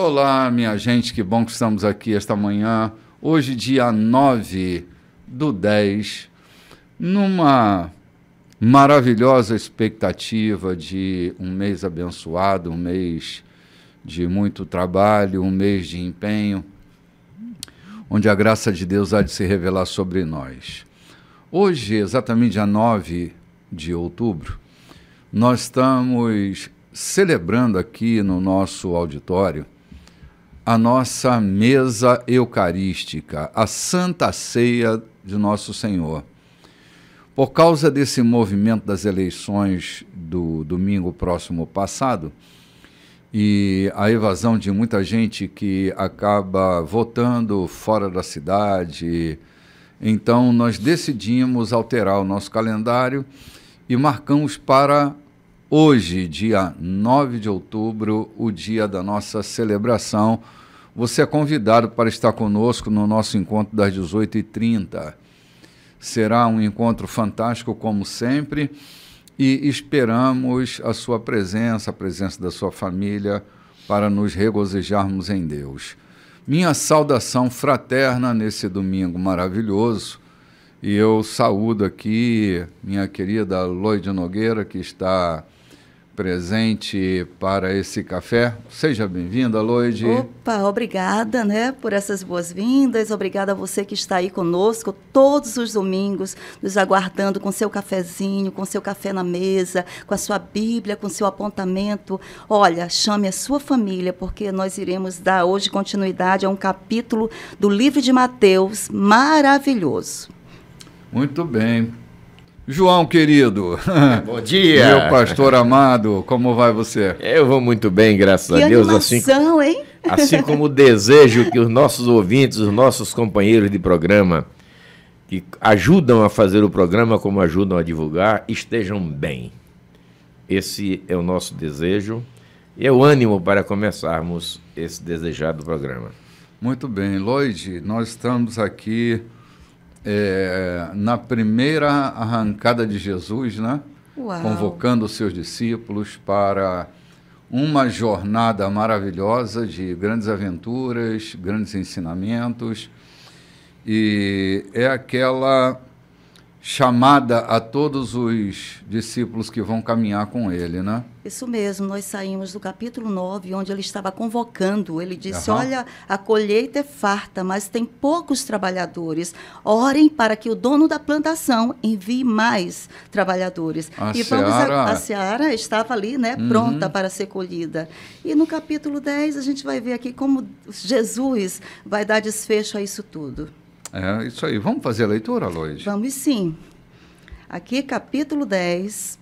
Olá, minha gente, que bom que estamos aqui esta manhã, hoje dia 9/10, numa maravilhosa expectativa de um mês abençoado, um mês de muito trabalho, um mês de empenho, onde a graça de Deus há de se revelar sobre nós. Hoje, exatamente dia 9 de outubro, nós estamos celebrando aqui no nosso auditório a nossa mesa eucarística, a Santa Ceia de Nosso Senhor. Por causa desse movimento das eleições do domingo próximo passado e a evasão de muita gente que acaba votando fora da cidade, então nós decidimos alterar o nosso calendário e marcamos para hoje, dia 9 de outubro, o dia da nossa celebração. Você é convidado para estar conosco no nosso encontro das 18h30. Será um encontro fantástico, como sempre, e esperamos a sua presença, a presença da sua família, para nos regozijarmos em Deus. Minha saudação fraterna nesse domingo maravilhoso, e eu saúdo aqui minha querida Loide Nogueira, que está presente para esse café. Seja bem-vinda, Loide. Opa, obrigada, por essas boas-vindas. Obrigada a você que está aí conosco todos os domingos, nos aguardando com seu cafezinho, com seu café na mesa, com a sua Bíblia, com seu apontamento. Olha, chame a sua família, porque nós iremos dar hoje continuidade a um capítulo do livro de Mateus maravilhoso. Muito bem. João, querido. Bom dia. Meu pastor amado, como vai você? Eu vou muito bem, graças a Deus. Animação, hein? Assim como desejo que os nossos ouvintes, os nossos companheiros de programa, que ajudam a fazer o programa, como ajudam a divulgar, estejam bem. Esse é o nosso desejo e é o ânimo para começarmos esse desejado programa. Muito bem, Loide, nós estamos aqui na primeira arrancada de Jesus, né? Uau. Convocando os seus discípulos para uma jornada maravilhosa de grandes aventuras, grandes ensinamentos, e é aquela chamada a todos os discípulos que vão caminhar com ele, né? Isso mesmo, nós saímos do capítulo 9, onde ele estava convocando. Ele disse, Uhum. Olha, a colheita é farta, mas tem poucos trabalhadores. Orem para que o dono da plantação envie mais trabalhadores. A seara estava ali, pronta para ser colhida. E no capítulo 10, a gente vai ver aqui como Jesus vai dar desfecho a isso tudo. É isso aí. Vamos fazer a leitura, Loide? Vamos sim. Aqui, capítulo 10.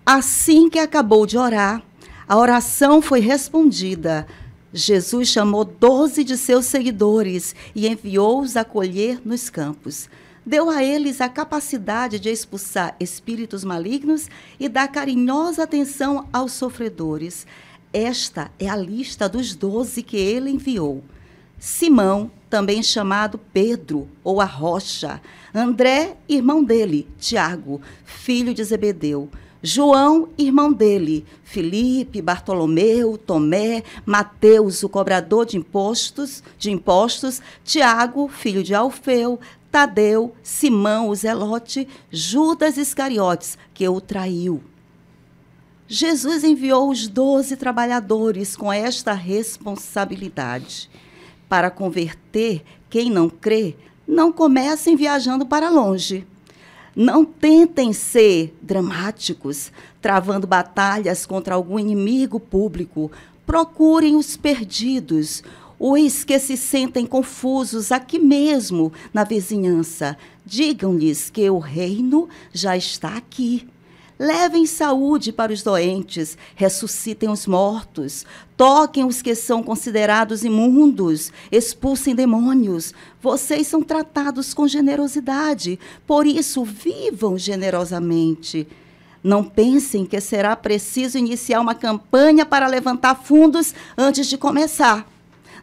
Assim que acabou de orar, a oração foi respondida. Jesus chamou 12 de seus seguidores e enviou-os a colher nos campos. Deu a eles a capacidade de expulsar espíritos malignos e dar carinhosa atenção aos sofredores. Esta é a lista dos 12 que ele enviou. Simão, também chamado Pedro, ou a Rocha. André, irmão dele, Tiago, filho de Zebedeu. João, irmão dele, Filipe, Bartolomeu, Tomé, Mateus, o cobrador de impostos, Tiago, filho de Alfeu, Tadeu, Simão, o Zelote, Judas Iscariotes, que o traiu. Jesus enviou os 12 trabalhadores com esta responsabilidade. Para converter quem não crê, não comecem viajando para longe. Não tentem ser dramáticos, travando batalhas contra algum inimigo público. Procurem os perdidos, os que se sentem confusos aqui mesmo, na vizinhança. Digam-lhes que o reino já está aqui. Levem saúde para os doentes, ressuscitem os mortos, toquem os que são considerados imundos, expulsem demônios. Vocês são tratados com generosidade, por isso vivam generosamente. Não pensem que será preciso iniciar uma campanha para levantar fundos antes de começar.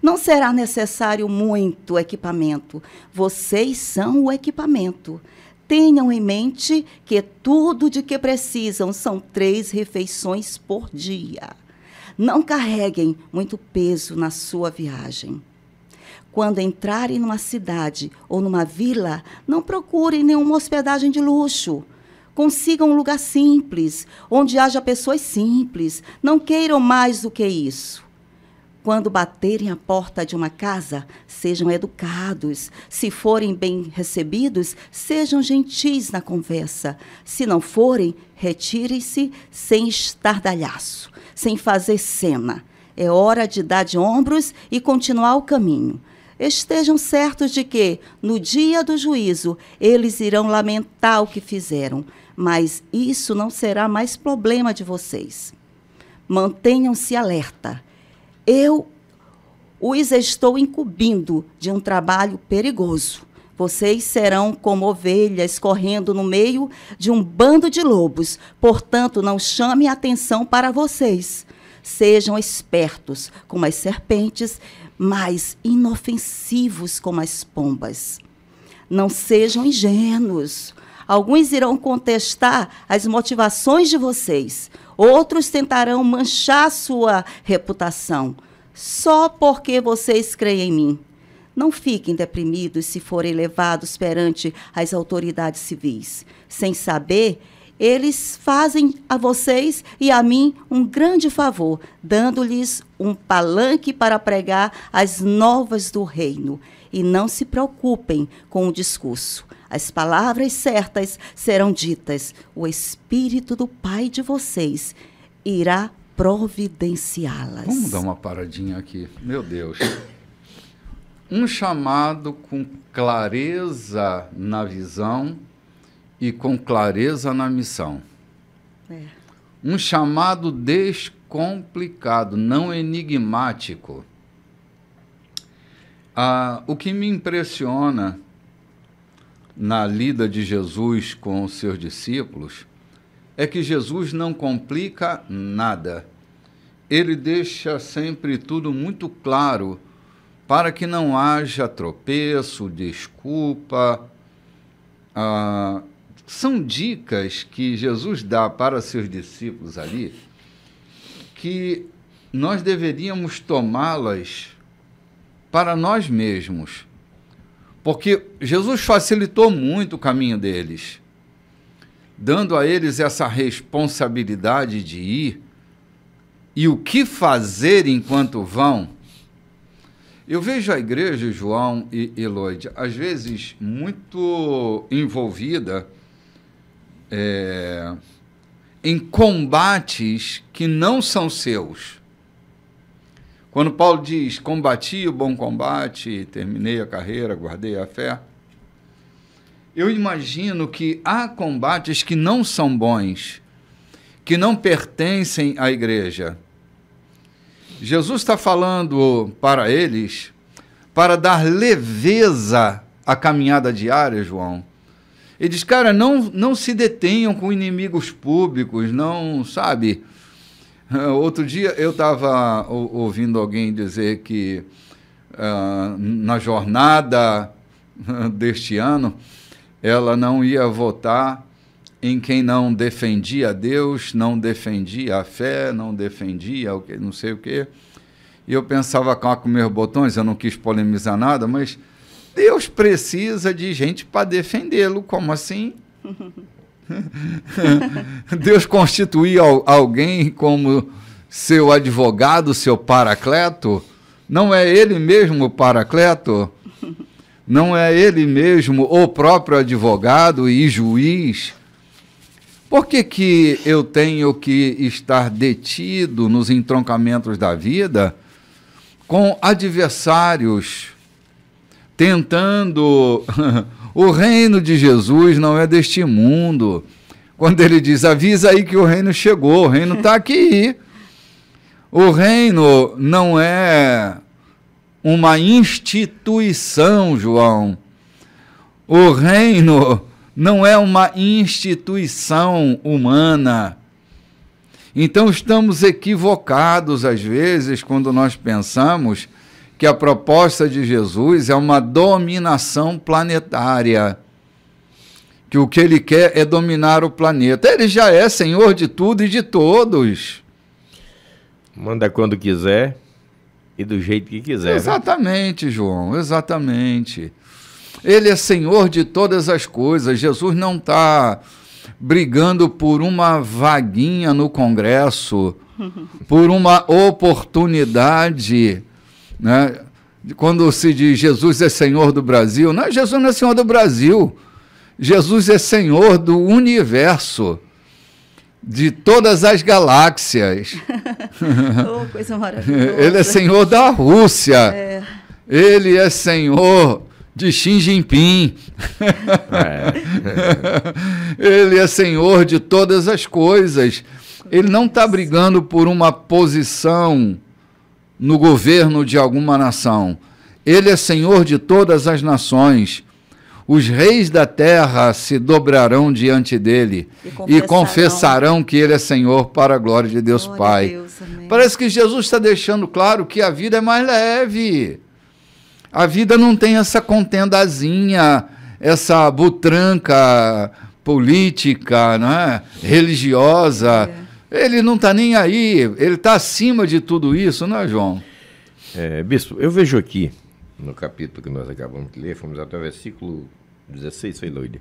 Não será necessário muito equipamento. Vocês são o equipamento. Tenham em mente que tudo de que precisam são 3 refeições por dia. Não carreguem muito peso na sua viagem. Quando entrarem numa cidade ou numa vila, não procurem nenhuma hospedagem de luxo. Consigam um lugar simples, onde haja pessoas simples. Não queiram mais do que isso. Quando baterem a porta de uma casa, sejam educados. Se forem bem recebidos, sejam gentis na conversa. Se não forem, retirem-se sem estardalhaço, sem fazer cena. É hora de dar de ombros e continuar o caminho. Estejam certos de que, no dia do juízo, eles irão lamentar o que fizeram, mas isso não será mais problema de vocês. Mantenham-se alerta. Eu os estou incumbindo de um trabalho perigoso. Vocês serão como ovelhas correndo no meio de um bando de lobos. Portanto, não chame a atenção para vocês. Sejam espertos como as serpentes, mas inofensivos como as pombas. Não sejam ingênuos. Alguns irão contestar as motivações de vocês. Outros tentarão manchar sua reputação, só porque vocês creem em mim. Não fiquem deprimidos se forem levados perante as autoridades civis. Sem saber, eles fazem a vocês e a mim um grande favor, dando-lhes um palanque para pregar as novas do reino. E não se preocupem com o discurso. As palavras certas serão ditas. O Espírito do Pai de vocês irá providenciá-las. Vamos dar uma paradinha aqui. Meu Deus. Um chamado com clareza na visão e com clareza na missão. Um chamado descomplicado, não enigmático. O que me impressiona na lida de Jesus com os seus discípulos é que Jesus não complica nada. Ele deixa sempre tudo muito claro para que não haja tropeço, desculpa. São dicas que Jesus dá para seus discípulos ali que nós deveríamos tomá-las para nós mesmos. Porque Jesus facilitou muito o caminho deles, dando a eles essa responsabilidade de ir e o que fazer enquanto vão. Eu vejo a igreja, João e Eloide, às vezes muito envolvida em combates que não são seus. Quando Paulo diz, combati o bom combate, terminei a carreira, guardei a fé, eu imagino que há combates que não são bons, que não pertencem à igreja. Jesus está falando para eles, para dar leveza à caminhada diária, João. Ele diz, cara, não se detenham com inimigos públicos, não, sabe? Outro dia eu estava ouvindo alguém dizer que na jornada deste ano ela não ia votar em quem não defendia Deus, não defendia a fé, não defendia o que, não sei o quê. E eu pensava cá com meus botões, eu não quis polemizar nada, mas Deus precisa de gente para defendê-lo. Como assim? Deus constituiu alguém como seu advogado, seu paracleto? Não é ele mesmo o paracleto? Não é ele mesmo o próprio advogado e juiz? Por que eu tenho que estar detido nos entroncamentos da vida com adversários tentando... O reino de Jesus não é deste mundo. Quando ele diz, avisa aí que o reino chegou, o reino está aqui. O reino não é uma instituição, João. O reino não é uma instituição humana. Então estamos equivocados às vezes quando nós pensamos que a proposta de Jesus é uma dominação planetária, que o que ele quer é dominar o planeta. Ele já é senhor de tudo e de todos. Manda quando quiser e do jeito que quiser. Exatamente, João, exatamente. Ele é Senhor de todas as coisas. Jesus não está brigando por uma vaguinha no Congresso, por uma oportunidade, né? Quando se diz Jesus é Senhor do Brasil, não, Jesus não é Senhor do Brasil. Jesus é Senhor do universo, de todas as galáxias. Oh, coisa maravilhosa. Ele é Senhor da Rússia. Ele é Senhor de Xi Jinping. Ele é Senhor de todas as coisas. Ele não está brigando por uma posição no governo de alguma nação. Ele é Senhor de todas as nações. Os reis da terra se dobrarão diante dele e confessarão que ele é Senhor para a glória de Deus Pai. Deus, parece que Jesus está deixando claro que a vida é mais leve. A vida não tem essa contendazinha, essa butranca política, né, religiosa. Ele não está nem aí, ele está acima de tudo isso, não é, João? Bispo, eu vejo aqui, no capítulo que nós acabamos de ler, fomos até o versículo 16, foi Loide?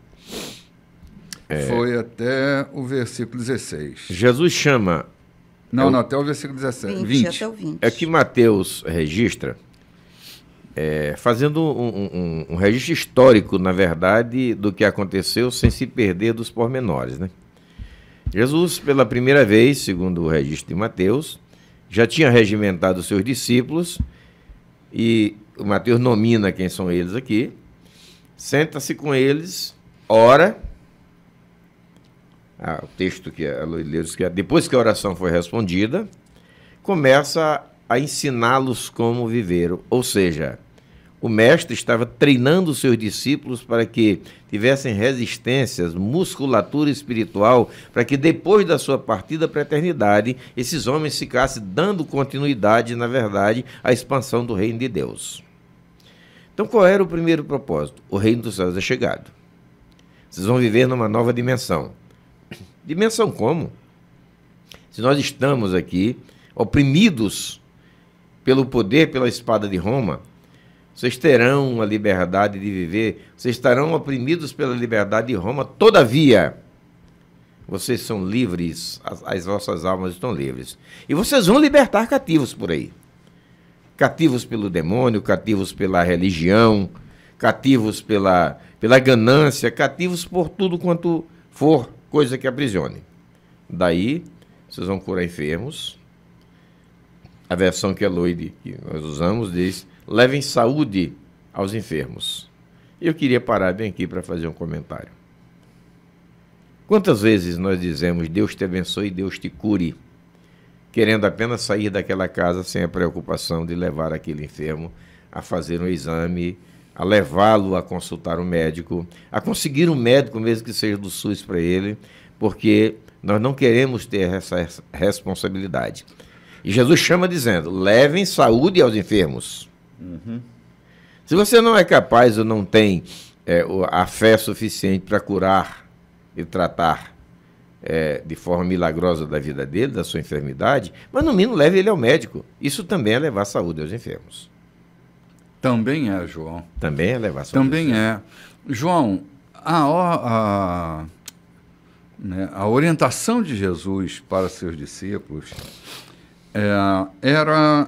Foi até o versículo 16. Jesus chama... Não, até o versículo 17, 20. Até o 20. É que Mateus registra, fazendo um registro histórico, na verdade, do que aconteceu, sem se perder dos pormenores, né? Jesus, pela primeira vez, segundo o registro de Mateus, já tinha regimentado os seus discípulos, e o Mateus nomina quem são eles aqui, senta-se com eles, ora, o texto que a Luiz leu diz que depois que a oração foi respondida, começa a ensiná-los como viveram, ou seja, o mestre estava treinando os seus discípulos para que tivessem resistências, musculatura espiritual, para que depois da sua partida para a eternidade, esses homens ficassem dando continuidade, na verdade, à expansão do reino de Deus. Então, qual era o primeiro propósito? O reino dos céus é chegado. Vocês vão viver numa nova dimensão. Dimensão como? Se nós estamos aqui oprimidos pelo poder, pela espada de Roma, vocês terão a liberdade de viver, vocês estarão oprimidos pela liberdade de Roma, todavia, vocês são livres, as vossas almas estão livres. E vocês vão libertar cativos por aí. Cativos pelo demônio, cativos pela religião, cativos pela ganância, cativos por tudo quanto for coisa que aprisione. Daí, vocês vão curar enfermos. A versão que a Loide, que nós usamos, diz: levem saúde aos enfermos. Eu queria parar bem aqui para fazer um comentário. Quantas vezes nós dizemos Deus te abençoe, Deus te cure, querendo apenas sair daquela casa sem a preocupação de levar aquele enfermo a fazer um exame, a levá-lo a consultar um médico, a conseguir um médico mesmo que seja do SUS para ele, porque nós não queremos ter essa responsabilidade. E Jesus chama dizendo: levem saúde aos enfermos. Uhum. Se você não é capaz ou não tem a fé suficiente para curar e tratar de forma milagrosa da vida dele, da sua enfermidade, mas no mínimo leve ele ao médico. Isso também é levar saúde aos enfermos. Também é, João. Também é levar saúde. Também é. João, a orientação de Jesus para seus discípulos era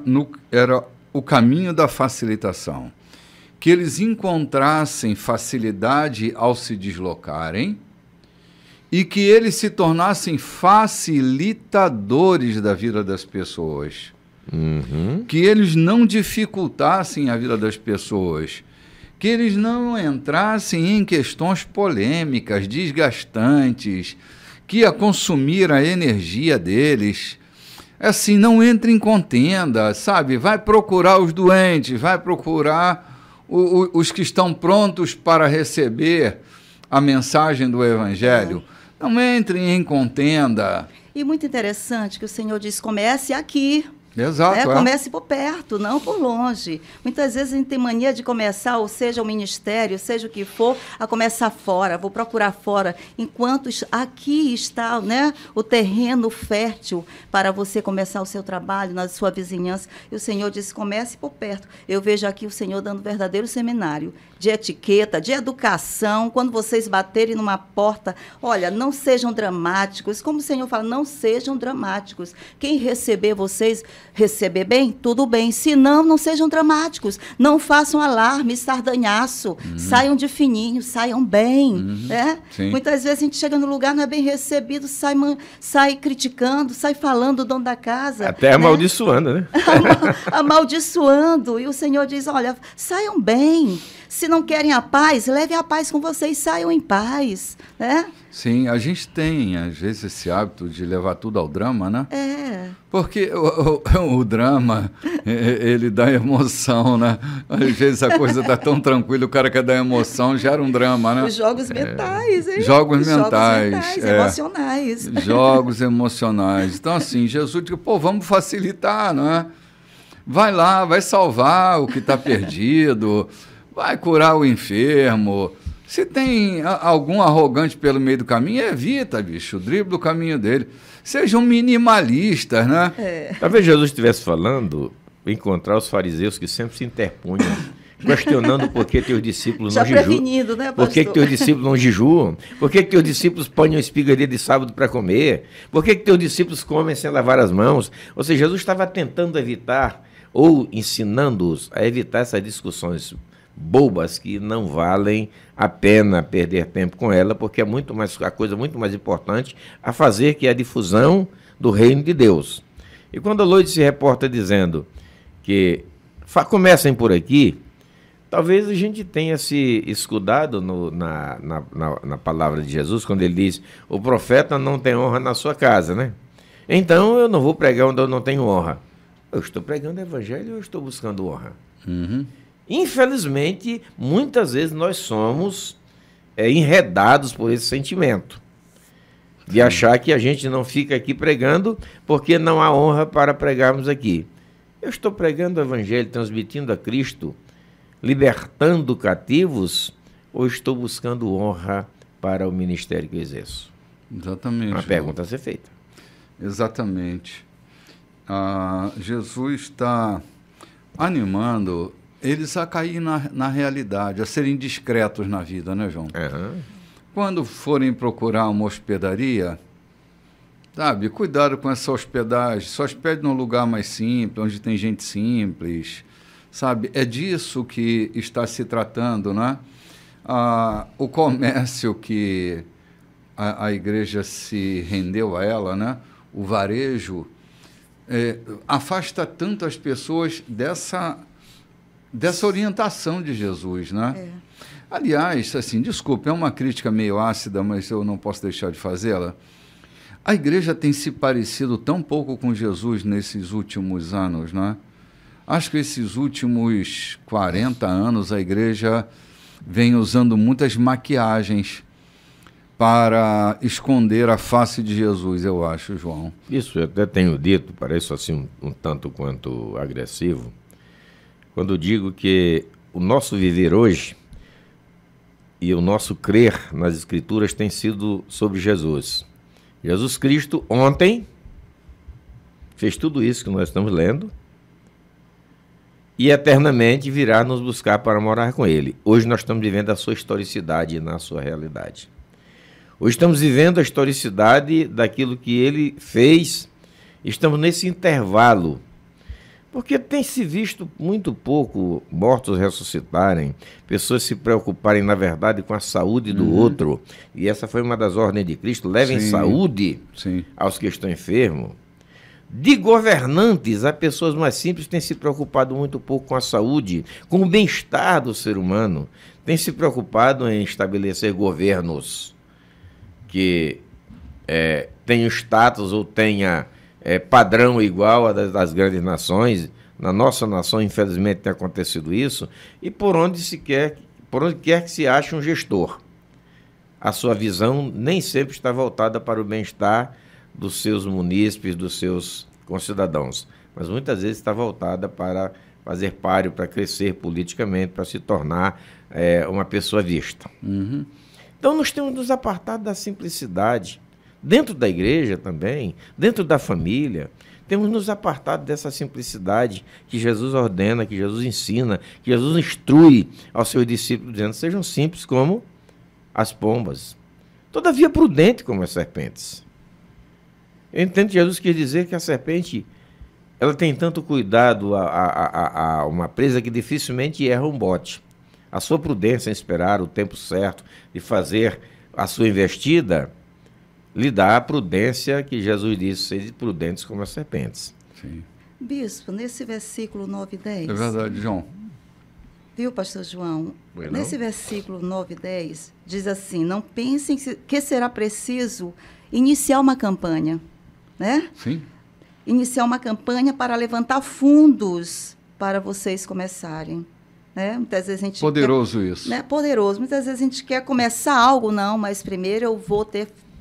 o caminho da facilitação. Que eles encontrassem facilidade ao se deslocarem e que eles se tornassem facilitadores da vida das pessoas. Uhum. Que eles não dificultassem a vida das pessoas. Que eles não entrassem em questões polêmicas, desgastantes, que ia consumir a energia deles. Assim, não entre em contenda, sabe? Vai procurar os doentes, vai procurar os que estão prontos para receber a mensagem do Evangelho. Não entre em contenda. E muito interessante que o Senhor diz, comece aqui. Exato. Comece por perto, não por longe. Muitas vezes a gente tem mania de começar, ou seja, o ministério, seja o que for, a começar fora, vou procurar fora, enquanto aqui está, né, o terreno fértil para você começar o seu trabalho na sua vizinhança. E o Senhor disse, comece por perto. Eu vejo aqui o Senhor dando um verdadeiro seminário de etiqueta, de educação. Quando vocês baterem numa porta, olha, não sejam dramáticos. Como o Senhor fala, não sejam dramáticos. Quem receber vocês, receber bem, tudo bem. Se não, não sejam dramáticos. Não façam alarme, estardalhaço. Saiam de fininho, saiam bem. Né? Muitas vezes a gente chega no lugar, não é bem recebido, sai criticando, sai falando do dono da casa. Até amaldiçoando, né? Amaldiçoando. E o Senhor diz, olha, saiam bem. Se não querem a paz, leve a paz com vocês, saiam em paz, né? Sim, a gente tem, às vezes, esse hábito de levar tudo ao drama, né? Porque o drama, ele dá emoção, né? Às vezes a coisa está tão tranquila, o cara quer dar emoção, gera um drama, né? Os jogos mentais, hein? Jogos mentais, emocionais. Jogos emocionais. Então, assim, Jesus diz, vamos facilitar, não é? Vai lá, vai salvar o que está perdido, vai curar o enfermo. Se tem algum arrogante pelo meio do caminho, evita, bicho, dribla o caminho dele. Sejam minimalistas, né? Talvez Jesus estivesse falando, encontrar os fariseus que sempre se interpunham, questionando por que teus discípulos não jejuam. Né, por que teus discípulos não jejuam? Por que teus discípulos põem espiga dia de sábado para comer? Por que teus discípulos comem sem lavar as mãos? Ou seja, Jesus estava tentando evitar, ou ensinando-os a evitar essas discussões bobas que não valem a pena perder tempo com ela, porque é a coisa muito mais importante a fazer, que é a difusão do reino de Deus. E quando a Loide se reporta dizendo que comecem por aqui, talvez a gente tenha se escudado na palavra de Jesus, quando ele diz, o profeta não tem honra na sua casa, né? Então eu não vou pregar onde eu não tenho honra. Eu estou pregando o evangelho ou eu estou buscando honra? Infelizmente, muitas vezes nós somos enredados por esse sentimento de achar que a gente não fica aqui pregando porque não há honra para pregarmos aqui. Eu estou pregando o evangelho, transmitindo a Cristo, libertando cativos, ou estou buscando honra para o ministério que eu exerço? Exatamente. Uma pergunta a ser feita. Exatamente. Jesus está animando eles a cair na realidade, a serem discretos na vida, né, João? Quando forem procurar uma hospedaria, sabe, cuidado com essa hospedagem, só hospede num lugar mais simples, onde tem gente simples, sabe? É disso que está se tratando, né? O comércio que a igreja se rendeu a ela, né? O varejo, afasta tanto as pessoas dessa orientação de Jesus, né? Aliás, assim, desculpe, é uma crítica meio ácida, mas eu não posso deixar de fazê-la. A igreja tem se parecido tão pouco com Jesus nesses últimos anos, né? Acho que esses últimos 40 anos a igreja vem usando muitas maquiagens para esconder a face de Jesus, eu acho, João. Isso eu até tenho dito, parece assim um tanto quanto agressivo, quando digo que o nosso viver hoje e o nosso crer nas Escrituras tem sido sobre Jesus. Jesus Cristo ontem fez tudo isso que nós estamos lendo e eternamente virá nos buscar para morar com Ele. Hoje nós estamos vivendo a sua historicidade na sua realidade. Hoje estamos vivendo a historicidade daquilo que Ele fez. Estamos nesse intervalo. Porque tem se visto muito pouco mortos ressuscitarem, pessoas se preocuparem, na verdade, com a saúde do outro. E essa foi uma das ordens de Cristo, levem saúde aos que estão enfermos. De governantes a pessoas mais simples têm se preocupado muito pouco com a saúde, com o bem-estar do ser humano. Têm se preocupado em estabelecer governos que tenham status ou tenha padrão igual a das grandes nações. Na nossa nação, infelizmente, tem acontecido isso, e por onde quer que se ache um gestor, a sua visão nem sempre está voltada para o bem-estar dos seus munícipes, dos seus concidadãos, mas muitas vezes está voltada para fazer páreo, para crescer politicamente, para se tornar uma pessoa vista. Uhum. Então nós temos nos apartado da simplicidade. Dentro da igreja também, dentro da família, temos nos apartado dessa simplicidade que Jesus ordena, que Jesus ensina, que Jesus instrui aos seus discípulos, dizendo: sejam simples como as pombas, todavia prudente como as serpentes. Eu entendo que Jesus quis dizer que a serpente, ela tem tanto cuidado a uma presa que dificilmente erra um bote. A sua prudência em esperar o tempo certo de fazer a sua investida lhe dá a prudência que Jesus disse: sede prudentes como as serpentes. Sim. Bispo, nesse versículo 9 e 10... É verdade, João. Viu, pastor João? Bueno. Nesse versículo 9 e 10, diz assim: não pensem que será preciso iniciar uma campanha, né? Sim. Iniciar uma campanha para levantar fundos para vocês começarem. Né? Muitas vezes a gente Poderoso quer, isso. né? Poderoso. Muitas vezes a gente quer começar algo, não, mas primeiro eu vou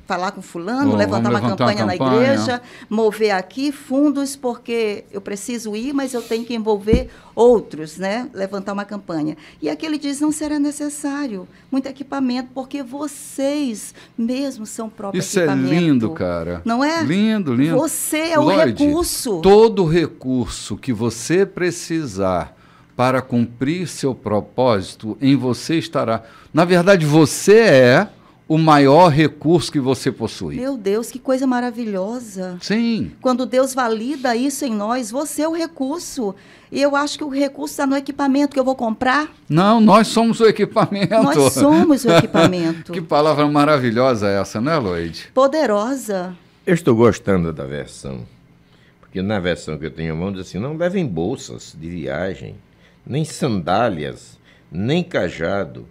falar com fulano, levantar uma campanha na igreja, mover aqui fundos, porque eu preciso ir, mas eu tenho que envolver outros, né? Levantar uma campanha. E aqui ele diz: não será necessário muito equipamento, porque vocês mesmos são o próprio equipamento. Isso é lindo, cara. Não é? Lindo, lindo. Você é o Lloyd, recurso. Todo recurso que você precisar para cumprir seu propósito, em você estará. Na verdade, você é o maior recurso que você possui. Meu Deus, que coisa maravilhosa. Sim. Quando Deus valida isso em nós, você é o recurso. E eu acho que o recurso está no equipamento que eu vou comprar. Não, nós somos o equipamento. Nós somos o equipamento. Que palavra maravilhosa essa, né, Lloyd? Poderosa. Eu estou gostando da versão, porque na versão que eu tenho em mão diz assim: não levem bolsas de viagem, nem sandálias, nem cajado,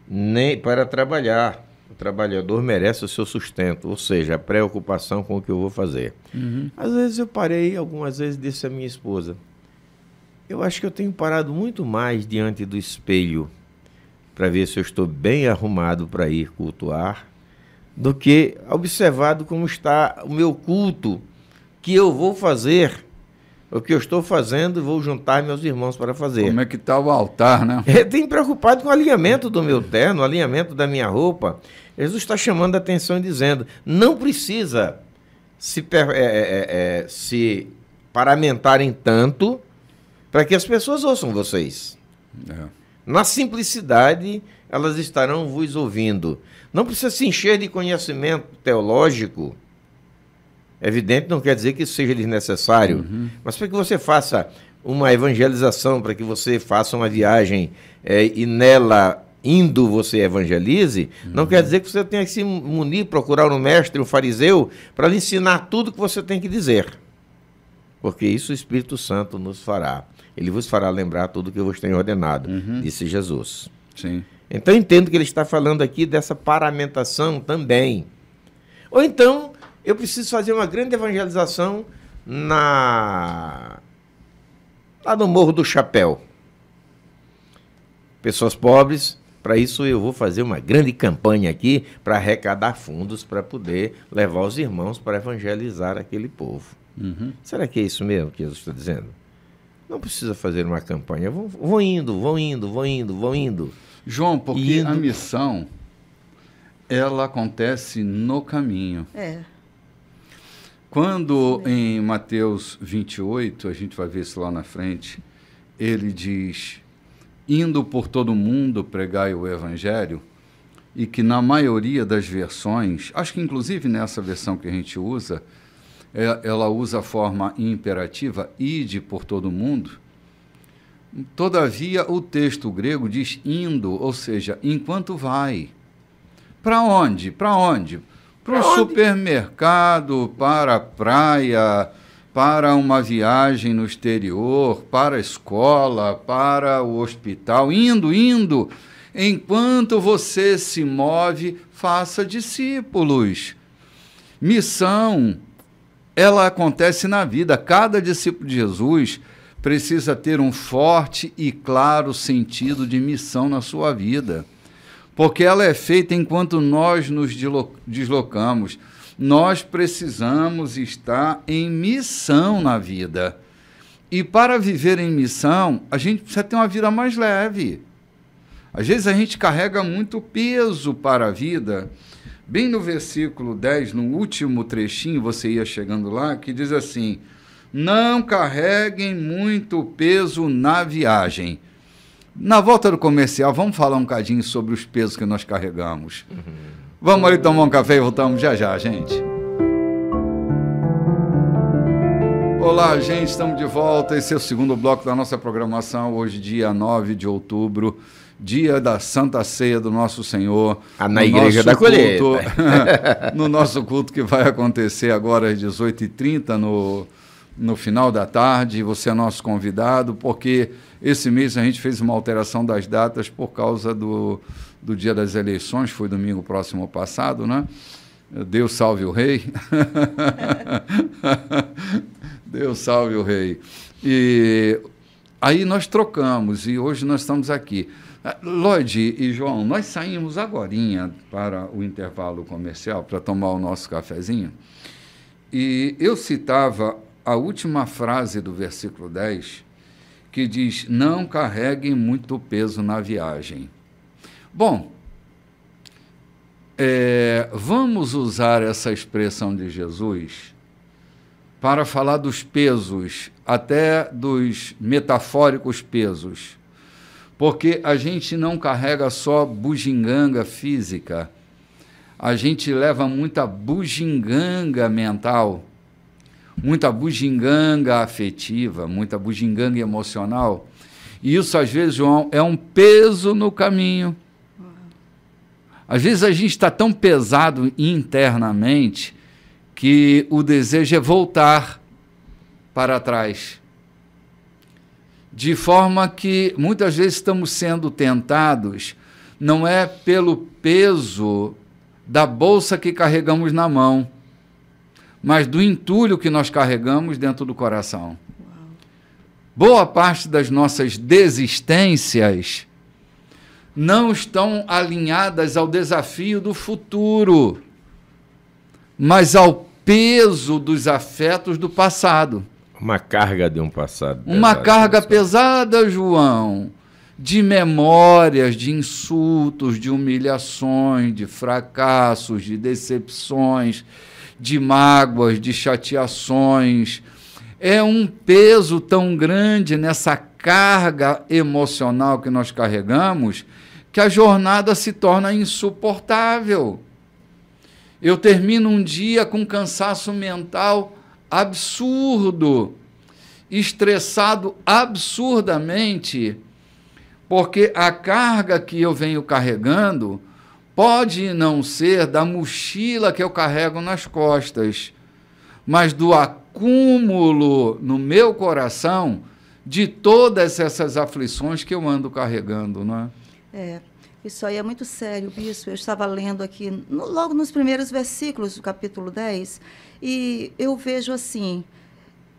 nem para trabalhar. O trabalhador merece o seu sustento, ou seja, a preocupação com o que eu vou fazer. Uhum. Às vezes eu parei, algumas vezes disse à minha esposa: eu acho que eu tenho parado muito mais diante do espelho para ver se eu estou bem arrumado para ir cultuar, do que observado como está o meu culto, que eu vou fazer, o que eu estou fazendo, vou juntar meus irmãos para fazer. Como é que está o altar, né? Tenho preocupado com o alinhamento do meu terno, o alinhamento da minha roupa. Jesus está chamando a atenção e dizendo: não precisa se paramentarem tanto para que as pessoas ouçam vocês. É. Na simplicidade, elas estarão vos ouvindo. Não precisa se encher de conhecimento teológico. É evidente, não quer dizer que isso seja desnecessário, mas para que você faça uma evangelização, para que você faça uma viagem e nela, indo, você evangelize, não quer dizer que você tenha que se munir, procurar um mestre, um fariseu, para lhe ensinar tudo que você tem que dizer. Porque isso o Espírito Santo nos fará. Ele vos fará lembrar tudo que eu vos tenho ordenado, disse Jesus. Sim. Então, eu entendo que ele está falando aqui dessa paramentação também. Ou então, eu preciso fazer uma grande evangelização lá no Morro do Chapéu. Pessoas pobres, para isso eu vou fazer uma grande campanha aqui para arrecadar fundos para poder levar os irmãos para evangelizar aquele povo. Será que é isso mesmo que Jesus está dizendo? Não precisa fazer uma campanha. Vão indo. João, porque Indo. a missão, ela acontece no caminho. É. Quando em Mateus 28, a gente vai ver isso lá na frente, ele diz: indo por todo mundo pregai o evangelho, e que na maioria das versões, acho que inclusive nessa versão que a gente usa, ela usa a forma imperativa, ide por todo mundo. Todavia, o texto grego diz indo, ou seja, enquanto vai. Para onde? Para onde? Para o supermercado, para a praia, para uma viagem no exterior, para a escola, para o hospital. Indo. Enquanto você se move, faça discípulos. Missão, ela acontece na vida. Cada discípulo de Jesus precisa ter um forte e claro sentido de missão na sua vida, porque ela é feita enquanto nós nos deslocamos. Nós precisamos estar em missão na vida. E para viver em missão, a gente precisa ter uma vida mais leve. Às vezes a gente carrega muito peso para a vida. Bem no versículo 10, no último trechinho, você ia chegando lá, que diz assim: não carreguem muito peso na viagem. Na volta do comercial, vamos falar um bocadinho sobre os pesos que nós carregamos. Vamos ali tomar um café e voltamos já já, gente. Olá, gente, estamos de volta. Esse é o segundo bloco da nossa programação, hoje, dia 9 de outubro, dia da Santa Ceia do Nosso Senhor. Na Igreja da Colheita. No nosso culto que vai acontecer agora às 18h30, no final da tarde. Você é nosso convidado, porque esse mês a gente fez uma alteração das datas por causa do dia das eleições, foi domingo próximo passado, né? Deus salve o rei. Deus salve o rei. E aí nós trocamos, e hoje nós estamos aqui. Lloyd e João, nós saímos agorinha para o intervalo comercial, para tomar o nosso cafezinho, e eu citava a última frase do versículo 10, que diz: não carreguem muito peso na viagem. Bom, vamos usar essa expressão de Jesus para falar dos pesos, até dos metafóricos pesos, porque a gente não carrega só bugiganga física, a gente leva muita bugiganga mental, muita bugiganga afetiva, muita bugiganga emocional. E isso, às vezes, João, é um peso no caminho. Às vezes a gente está tão pesado internamente que o desejo é voltar para trás. De forma que, muitas vezes, estamos sendo tentados, não é pelo peso da bolsa que carregamos na mão, mas do entulho que nós carregamos dentro do coração. Uau. Boa parte das nossas desistências não estão alinhadas ao desafio do futuro, mas ao peso dos afetos do passado. Uma carga de um passado. Uma carga pesada, João, de memórias, de insultos, de humilhações, de fracassos, de decepções, de mágoas, de chateações. É um peso tão grande nessa carga emocional que nós carregamos que a jornada se torna insuportável. Eu termino um dia com cansaço mental absurdo, estressado absurdamente, porque a carga que eu venho carregando pode não ser da mochila que eu carrego nas costas, mas do acúmulo no meu coração de todas essas aflições que eu ando carregando, não é? Isso aí é muito sério, bispo. Eu estava lendo aqui, logo nos primeiros versículos do capítulo 10, e eu vejo assim: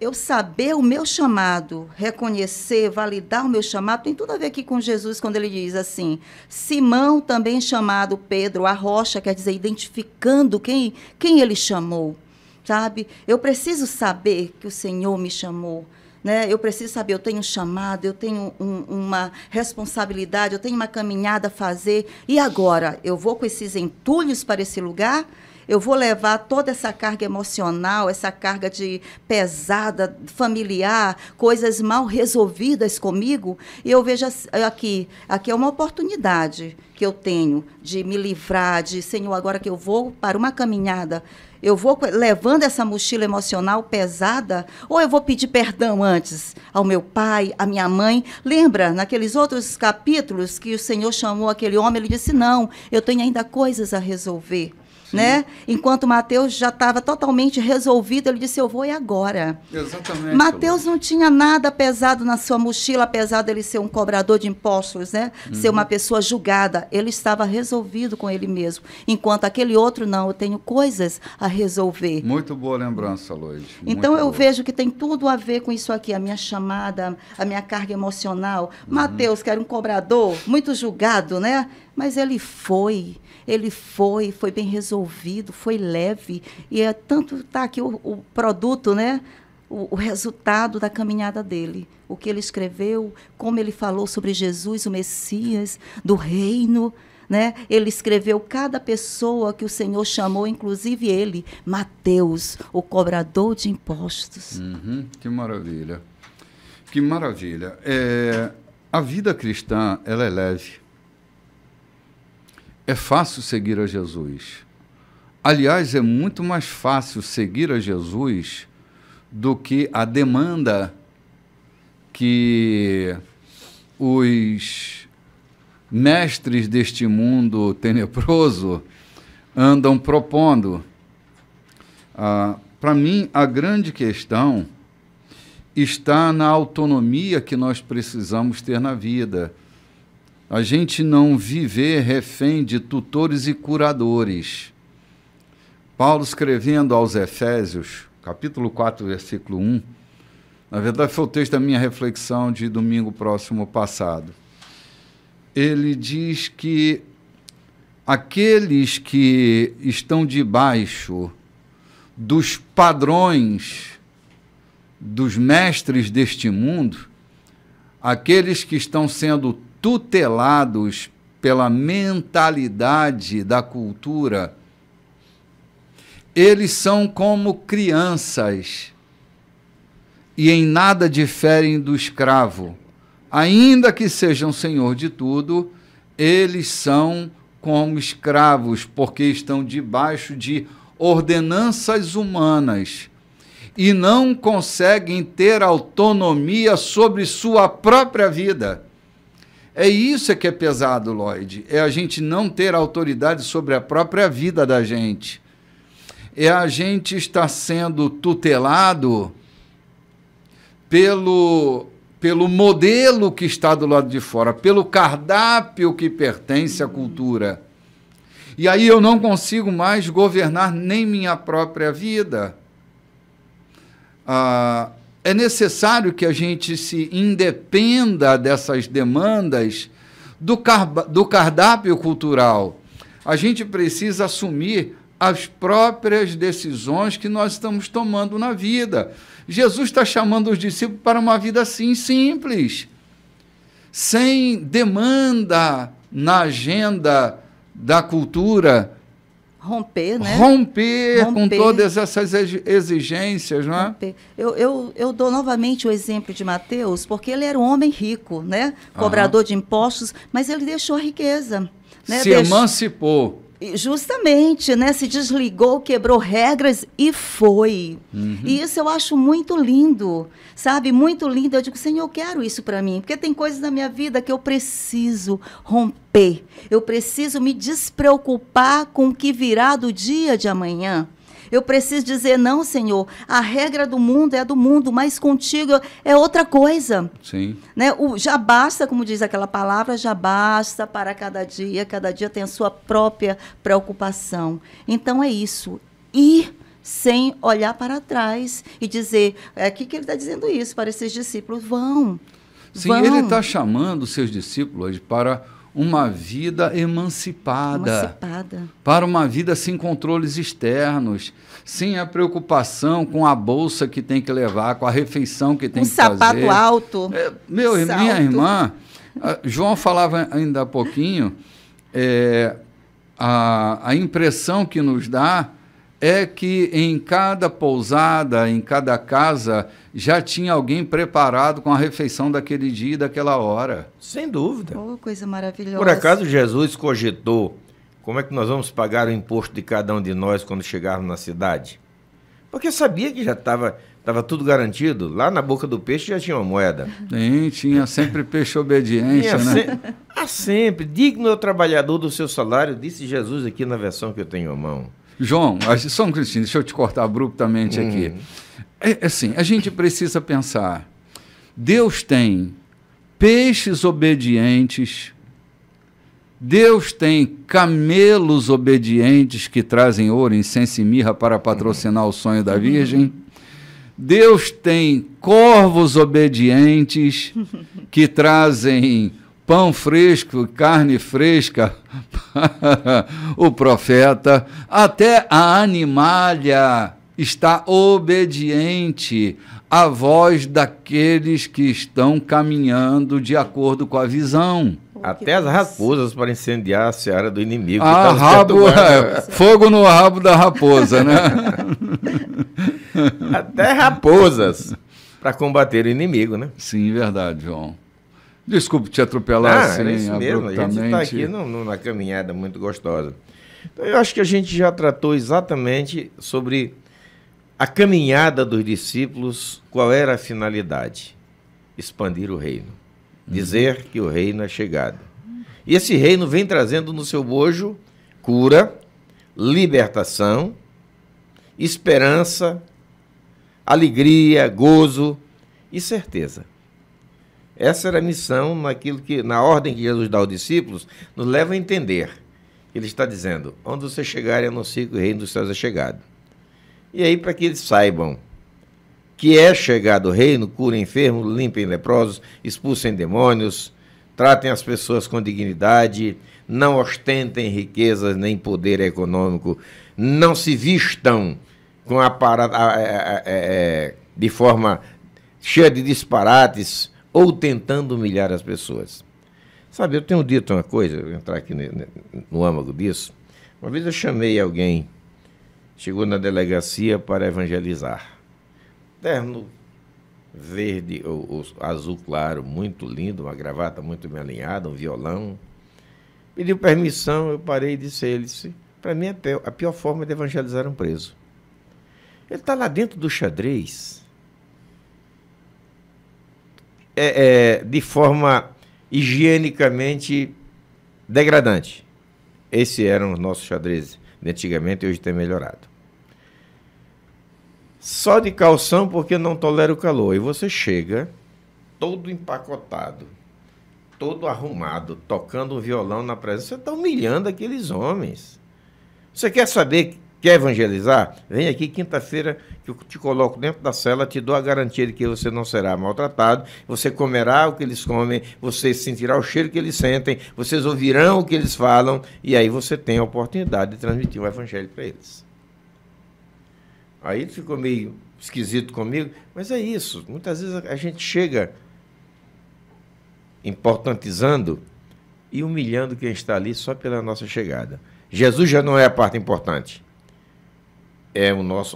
eu saber o meu chamado, reconhecer, validar o meu chamado, tem tudo a ver aqui com Jesus, quando ele diz assim: Simão, também chamado Pedro, a rocha, quer dizer, identificando quem ele chamou, sabe? Eu preciso saber que o Senhor me chamou. Né? Eu preciso saber, eu tenho um chamado, eu tenho uma responsabilidade, eu tenho uma caminhada a fazer. E agora? Eu vou com esses entulhos para esse lugar? Eu vou levar toda essa carga emocional, essa carga de pesada, familiar, coisas mal resolvidas comigo? E eu vejo aqui é uma oportunidade que eu tenho de me livrar, de, Senhor, agora que eu vou para uma caminhada, eu vou levando essa mochila emocional pesada, ou eu vou pedir perdão antes ao meu pai, à minha mãe? Lembra, naqueles outros capítulos que o Senhor chamou aquele homem, ele disse: não, eu tenho ainda coisas a resolver. Né? Enquanto Mateus já estava totalmente resolvido, ele disse: eu vou e agora. Exatamente. Mateus não tinha nada pesado na sua mochila, apesar dele ser um cobrador de impostos, né? Ser uma pessoa julgada. Ele estava resolvido com ele mesmo. Enquanto aquele outro, não, eu tenho coisas a resolver. Muito boa lembrança, Loide. Então eu vejo que tem tudo a ver com isso aqui, a minha chamada, a minha carga emocional. Mateus, que era um cobrador, muito julgado, né? Mas ele foi bem resolvido. desenvolvido, foi leve. E tanto está aqui o produto, né? O resultado da caminhada dele. O que ele escreveu, como ele falou sobre Jesus, o Messias, do reino. Né? Ele escreveu cada pessoa que o Senhor chamou, inclusive ele, Mateus, o cobrador de impostos. Que maravilha. Que maravilha. A vida cristã, ela é leve. É fácil seguir a Jesus. Aliás, é muito mais fácil seguir a Jesus do que a demanda que os mestres deste mundo tenebroso andam propondo. Para mim, a grande questão está na autonomia que nós precisamos ter na vida. A gente não viver refém de tutores e curadores. Paulo, escrevendo aos Efésios, capítulo 4, versículo 1, na verdade foi o texto da minha reflexão de domingo próximo passado. Ele diz que aqueles que estão debaixo dos padrões dos mestres deste mundo, aqueles que estão sendo tutelados pela mentalidade da cultura, eles são como crianças e em nada diferem do escravo. Ainda que sejam senhor de tudo, eles são como escravos, porque estão debaixo de ordenanças humanas e não conseguem ter autonomia sobre sua própria vida. É isso que é pesado, Lloyd. É a gente não ter autoridade sobre a própria vida da gente. É a gente estar sendo tutelado pelo modelo que está do lado de fora, pelo cardápio que pertence à cultura. E aí eu não consigo mais governar nem minha própria vida. É necessário que a gente se independa dessas demandas do cardápio cultural. A gente precisa assumir as próprias decisões que nós estamos tomando na vida. Jesus está chamando os discípulos para uma vida assim, simples, sem demanda na agenda da cultura. Romper, né? Romper com todas essas exigências, não é? Romper. Eu dou novamente o exemplo de Mateus, porque ele era um homem rico, né? Cobrador de impostos, mas ele deixou a riqueza. Né? Se emancipou. Justamente, né? Se desligou, quebrou regras e foi. E isso eu acho muito lindo, sabe? Muito lindo. Eu digo, Senhor, eu quero isso para mim, porque tem coisas na minha vida que eu preciso romper. Eu preciso me despreocupar com o que virá do dia de amanhã. Eu preciso dizer, não, Senhor, a regra do mundo é do mundo, mas contigo é outra coisa. Sim. Né? Já basta, como diz aquela palavra, já basta para cada dia tem a sua própria preocupação. Então é isso, ir sem olhar para trás e dizer, aqui que ele está dizendo isso para esses discípulos, vão. Sim, ele está chamando seus discípulos para uma vida emancipada, para uma vida sem controles externos, sem a preocupação com a bolsa que tem que levar, com a refeição que tem que fazer. Um sapato alto. Minha irmã, João falava ainda há pouquinho, a impressão que nos dá é que em cada pousada, em cada casa, já tinha alguém preparado com a refeição daquele dia e daquela hora. Sem dúvida. Oh, coisa maravilhosa. Por acaso Jesus cogitou como é que nós vamos pagar o imposto de cada um de nós quando chegarmos na cidade? Porque sabia que já estava tudo garantido. Lá na boca do peixe já tinha uma moeda. Sim, tinha sempre peixe obediência, né? Sempre. Digno é o trabalhador do seu salário, disse Jesus aqui na versão que eu tenho à mão. João, só um Cristina, deixa eu te cortar abruptamente aqui. Assim, a gente precisa pensar, Deus tem peixes obedientes, Deus tem camelos obedientes que trazem ouro, incenso e mirra para patrocinar o sonho da Virgem, Deus tem corvos obedientes que trazem pão fresco, carne fresca para o profeta, até a animalha está obediente à voz daqueles que estão caminhando de acordo com a visão. Até as raposas para incendiar a seara do inimigo. Fogo no rabo da raposa, né? Até raposas para combater o inimigo, né? Sim, verdade, João. Desculpe te atropelar assim, é isso mesmo. A gente está aqui numa caminhada muito gostosa. Então, eu acho que a gente já tratou exatamente sobre a caminhada dos discípulos. Qual era a finalidade? Expandir o reino. Dizer que o reino é chegado. E esse reino vem trazendo no seu bojo cura, libertação, esperança, alegria, gozo e certeza. Essa era a missão na ordem que Jesus dá aos discípulos, nos leva a entender. Ele está dizendo, onde você chegar, anuncie que o reino dos céus é chegado. E aí, para que eles saibam que é chegado o reino, curem enfermos, limpem leprosos, expulsem demônios, tratem as pessoas com dignidade, não ostentem riquezas nem poder econômico, não se vistam com de forma cheia de disparates ou tentando humilhar as pessoas. Sabe, eu tenho dito uma coisa, eu vou entrar aqui no âmago disso. Uma vez eu chamei alguém, chegou na delegacia para evangelizar. Terno verde ou azul claro, muito lindo, uma gravata muito bem alinhada, um violão. Pediu permissão, eu parei e disse a ele, para mim a pior forma de evangelizar um preso. Ele está lá dentro do xadrez, de forma higienicamente degradante. Esses eram os nossos xadrezes de antigamente e hoje tem melhorado. Só de calção porque não tolera o calor. E você chega todo empacotado, todo arrumado, tocando um violão na presença. Você está humilhando aqueles homens. Você quer saber, quer evangelizar? Vem aqui quinta-feira que eu te coloco dentro da cela, te dou a garantia de que você não será maltratado, você comerá o que eles comem, você sentirá o cheiro que eles sentem, vocês ouvirão o que eles falam, e aí você tem a oportunidade de transmitir o evangelho para eles. Aí ele ficou meio esquisito comigo, mas é isso. Muitas vezes a gente chega importantizando e humilhando quem está ali só pela nossa chegada. Jesus já não é a parte importante.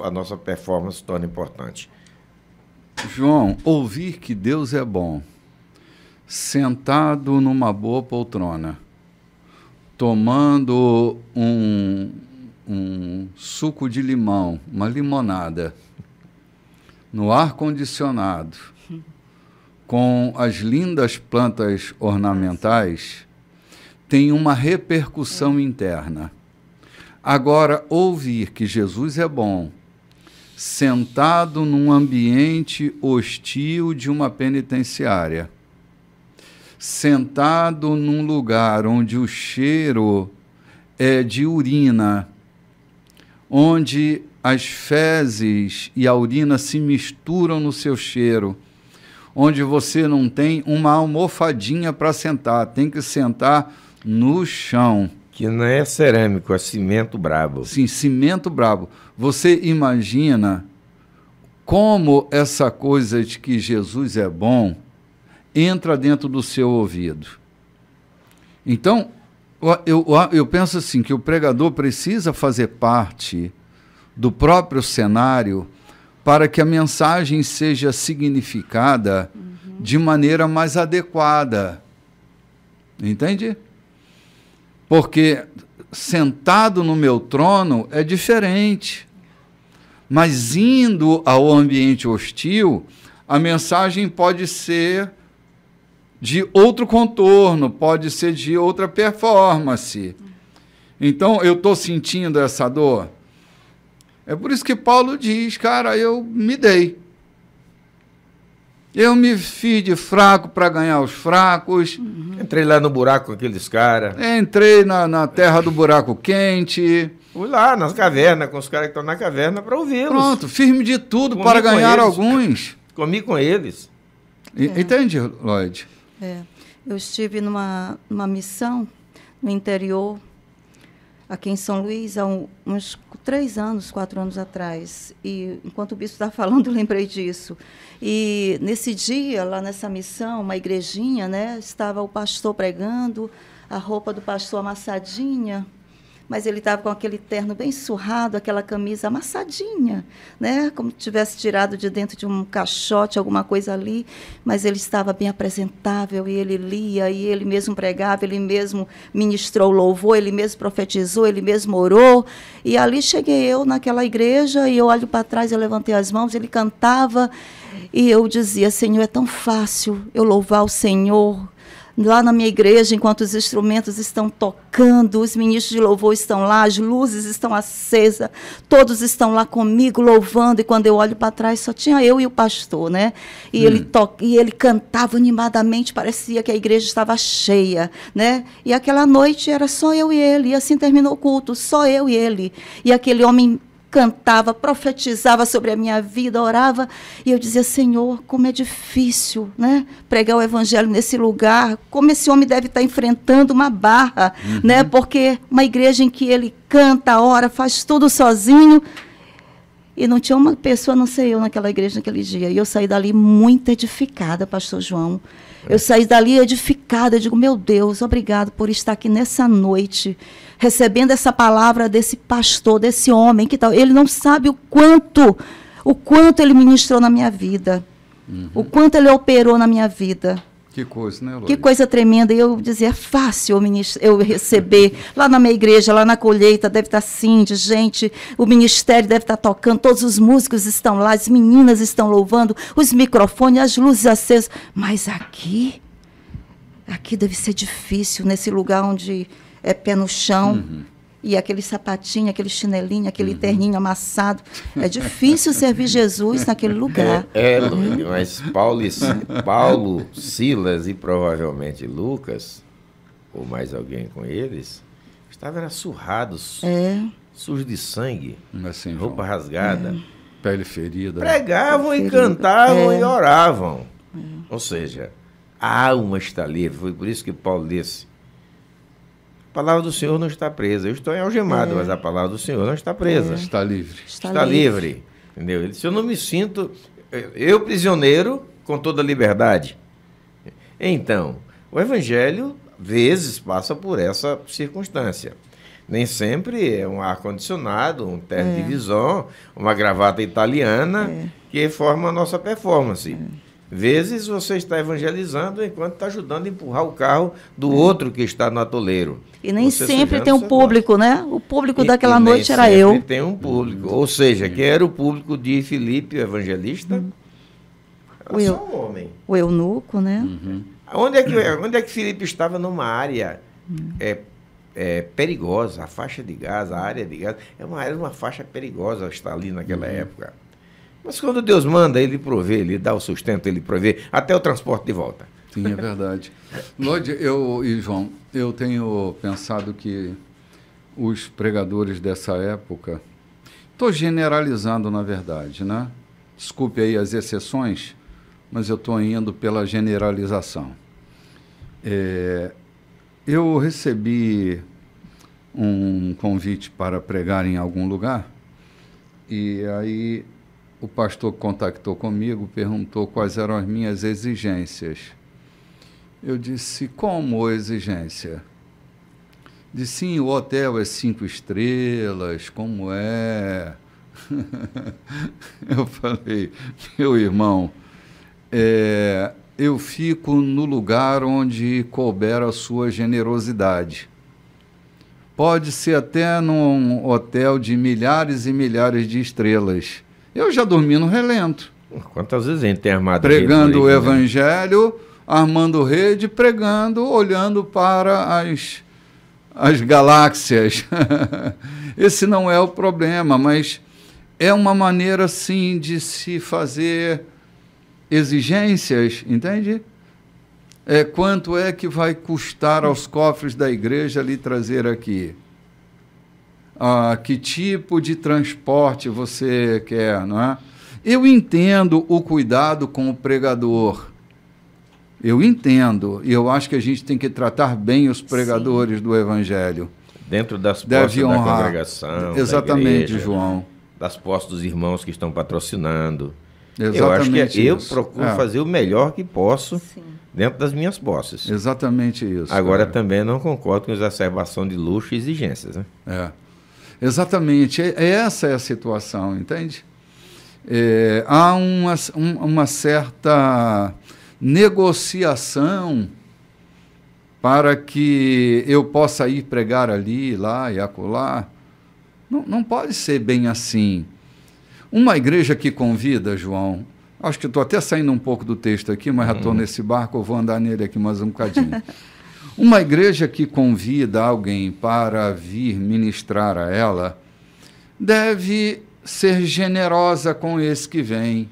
A nossa performance se torna importante. João, ouvir que Deus é bom, sentado numa boa poltrona, tomando um suco de limão, uma limonada, no ar-condicionado, com as lindas plantas ornamentais, tem uma repercussão interna. Agora, ouvir que Jesus é bom, sentado num ambiente hostil de uma penitenciária, sentado num lugar onde o cheiro é de urina, onde as fezes e a urina se misturam no seu cheiro, onde você não tem uma almofadinha para sentar, tem que sentar no chão. Que não é cerâmico, é cimento brabo. Sim, cimento brabo. Você imagina como essa coisa de que Jesus é bom entra dentro do seu ouvido. Então, eu penso assim, que o pregador precisa fazer parte do próprio cenário para que a mensagem seja significada de maneira mais adequada. Entende? Porque sentado no meu trono é diferente. Mas indo ao ambiente hostil, a mensagem pode ser de outro contorno, pode ser de outra performance. Então, eu estou sentindo essa dor. É por isso que Paulo diz, cara, eu me dei. Eu me fiz de fraco para ganhar os fracos. Entrei lá no buraco com aqueles caras. Entrei na terra do buraco quente. Fui lá nas cavernas, com os caras que estão na caverna, para ouvi-los. Pronto, firme de tudo para ganhar alguns. Comi com eles. Entende, Lloyd? Eu estive numa missão no interior, aqui em São Luís, há uns 4 anos atrás. E, enquanto o bispo estava falando, eu lembrei disso. E, nesse dia, lá nessa missão, uma igrejinha, né, estava o pastor pregando, a roupa do pastor amassadinha, mas ele estava com aquele terno bem surrado, aquela camisa amassadinha, né? Como se tivesse tirado de dentro de um caixote, alguma coisa ali, mas ele estava bem apresentável, e ele lia, e ele mesmo pregava, ele mesmo ministrou louvor, ele mesmo profetizou, ele mesmo orou, e ali cheguei eu naquela igreja, e eu olho para trás, eu levantei as mãos, ele cantava, e eu dizia: Senhor, é tão fácil eu louvar o Senhor, lá na minha igreja, enquanto os instrumentos estão tocando, os ministros de louvor estão lá, as luzes estão acesas, todos estão lá comigo louvando, e quando eu olho para trás só tinha eu e o pastor, né? E ele cantava animadamente, parecia que a igreja estava cheia, né? E aquela noite era só eu e ele, e assim terminou o culto, só eu e ele. E aquele homem cantava, profetizava sobre a minha vida, orava, e eu dizia: Senhor, como é difícil, né, pregar o evangelho nesse lugar, como esse homem deve estar enfrentando uma barra, né, porque uma igreja em que ele canta, ora, faz tudo sozinho, e não tinha uma pessoa, não sei eu, naquela igreja naquele dia. E eu saí dali muito edificada, pastor João. Eu saí dali edificada, eu digo: meu Deus, obrigado por estar aqui nessa noite, recebendo essa palavra desse pastor, desse homem, que tal? Ele não sabe o quanto ele ministrou na minha vida, o quanto ele operou na minha vida. Que coisa, né, Lourdes? Que coisa tremenda. E eu dizia: é fácil eu receber. Lá na minha igreja, lá na colheita, deve estar assim, de gente, o ministério deve estar tocando, todos os músicos estão lá, as meninas estão louvando, os microfones, as luzes acesas. Mas aqui deve ser difícil, nesse lugar onde é pé no chão, e aquele sapatinho, aquele chinelinho, aquele terninho amassado. É difícil servir Jesus naquele lugar. Mas Paulo, Silas e provavelmente Lucas, ou mais alguém com eles, estavam surrados, sujos de sangue, assim, roupa rasgada, pele ferida. Pregavam e cantavam e oravam. Ou seja, a alma está livre. Foi por isso que Paulo disse: a palavra do Senhor não está presa. Eu estou algemado, mas a palavra do Senhor não está presa. Está livre. Está livre. Entendeu? Ele disse: eu não me sinto, eu prisioneiro, com toda a liberdade. Então, o Evangelho, vezes, passa por essa circunstância. Nem sempre é um ar-condicionado, um terno de visão, uma gravata italiana que forma a nossa performance. Vezes você está evangelizando enquanto está ajudando a empurrar o carro do outro que está no atoleiro. E nem sempre tem um público, né? O público daquela noite era eu. Nem sempre tem um público. Ou seja, quem era o público de Filipe, o evangelista? Era só um homem. O eunuco, né? Onde é que Filipe estava? Numa área perigosa. A faixa de Gaza, a área de Gaza, era uma faixa perigosa estar ali naquela época. Mas quando Deus manda, Ele provê, Ele dá o sustento, Ele provê até o transporte de volta. Sim, é verdade. Lorde, e João, eu tenho pensado que os pregadores dessa época, estou generalizando, na verdade, né? Desculpe aí as exceções, mas eu estou indo pela generalização. Eu recebi um convite para pregar em algum lugar, e aí o pastor contactou comigo, perguntou quais eram as minhas exigências. Eu disse: como exigência? Disse: sim, o hotel é 5 estrelas, como é? Eu falei: meu irmão, eu fico no lugar onde couber a sua generosidade. Pode ser até num hotel de milhares e milhares de estrelas. Eu já dormi no relento. Quantas vezes a gente tem armado pregando o evangelho, armando rede, pregando, olhando para as galáxias. Esse não é o problema, mas é uma maneira, sim, de se fazer exigências, entende? Quanto é que vai custar aos cofres da igreja lhe trazer aqui? Que tipo de transporte você quer, não é? Eu entendo o cuidado com o pregador, Eu entendo, e eu acho que a gente tem que tratar bem os pregadores do Evangelho. Dentro das posses da congregação, exatamente, da igreja, João. Das posses dos irmãos que estão patrocinando. Exatamente, eu acho que eu isso. procuro fazer o melhor que posso Sim. dentro das minhas posses. Exatamente isso. Agora, cara, também não concordo com exacerbação de luxo e exigências. Né? Exatamente, essa é a situação, entende? Há uma certa negociação para que eu possa ir pregar ali, lá e acolá. Não pode ser bem assim. Uma igreja que convida, João, acho que estou até saindo um pouco do texto aqui, mas já estou nesse barco, eu vou andar nele aqui mais um bocadinho. Uma igreja que convida alguém para vir ministrar a ela, deve ser generosa com esse que vem,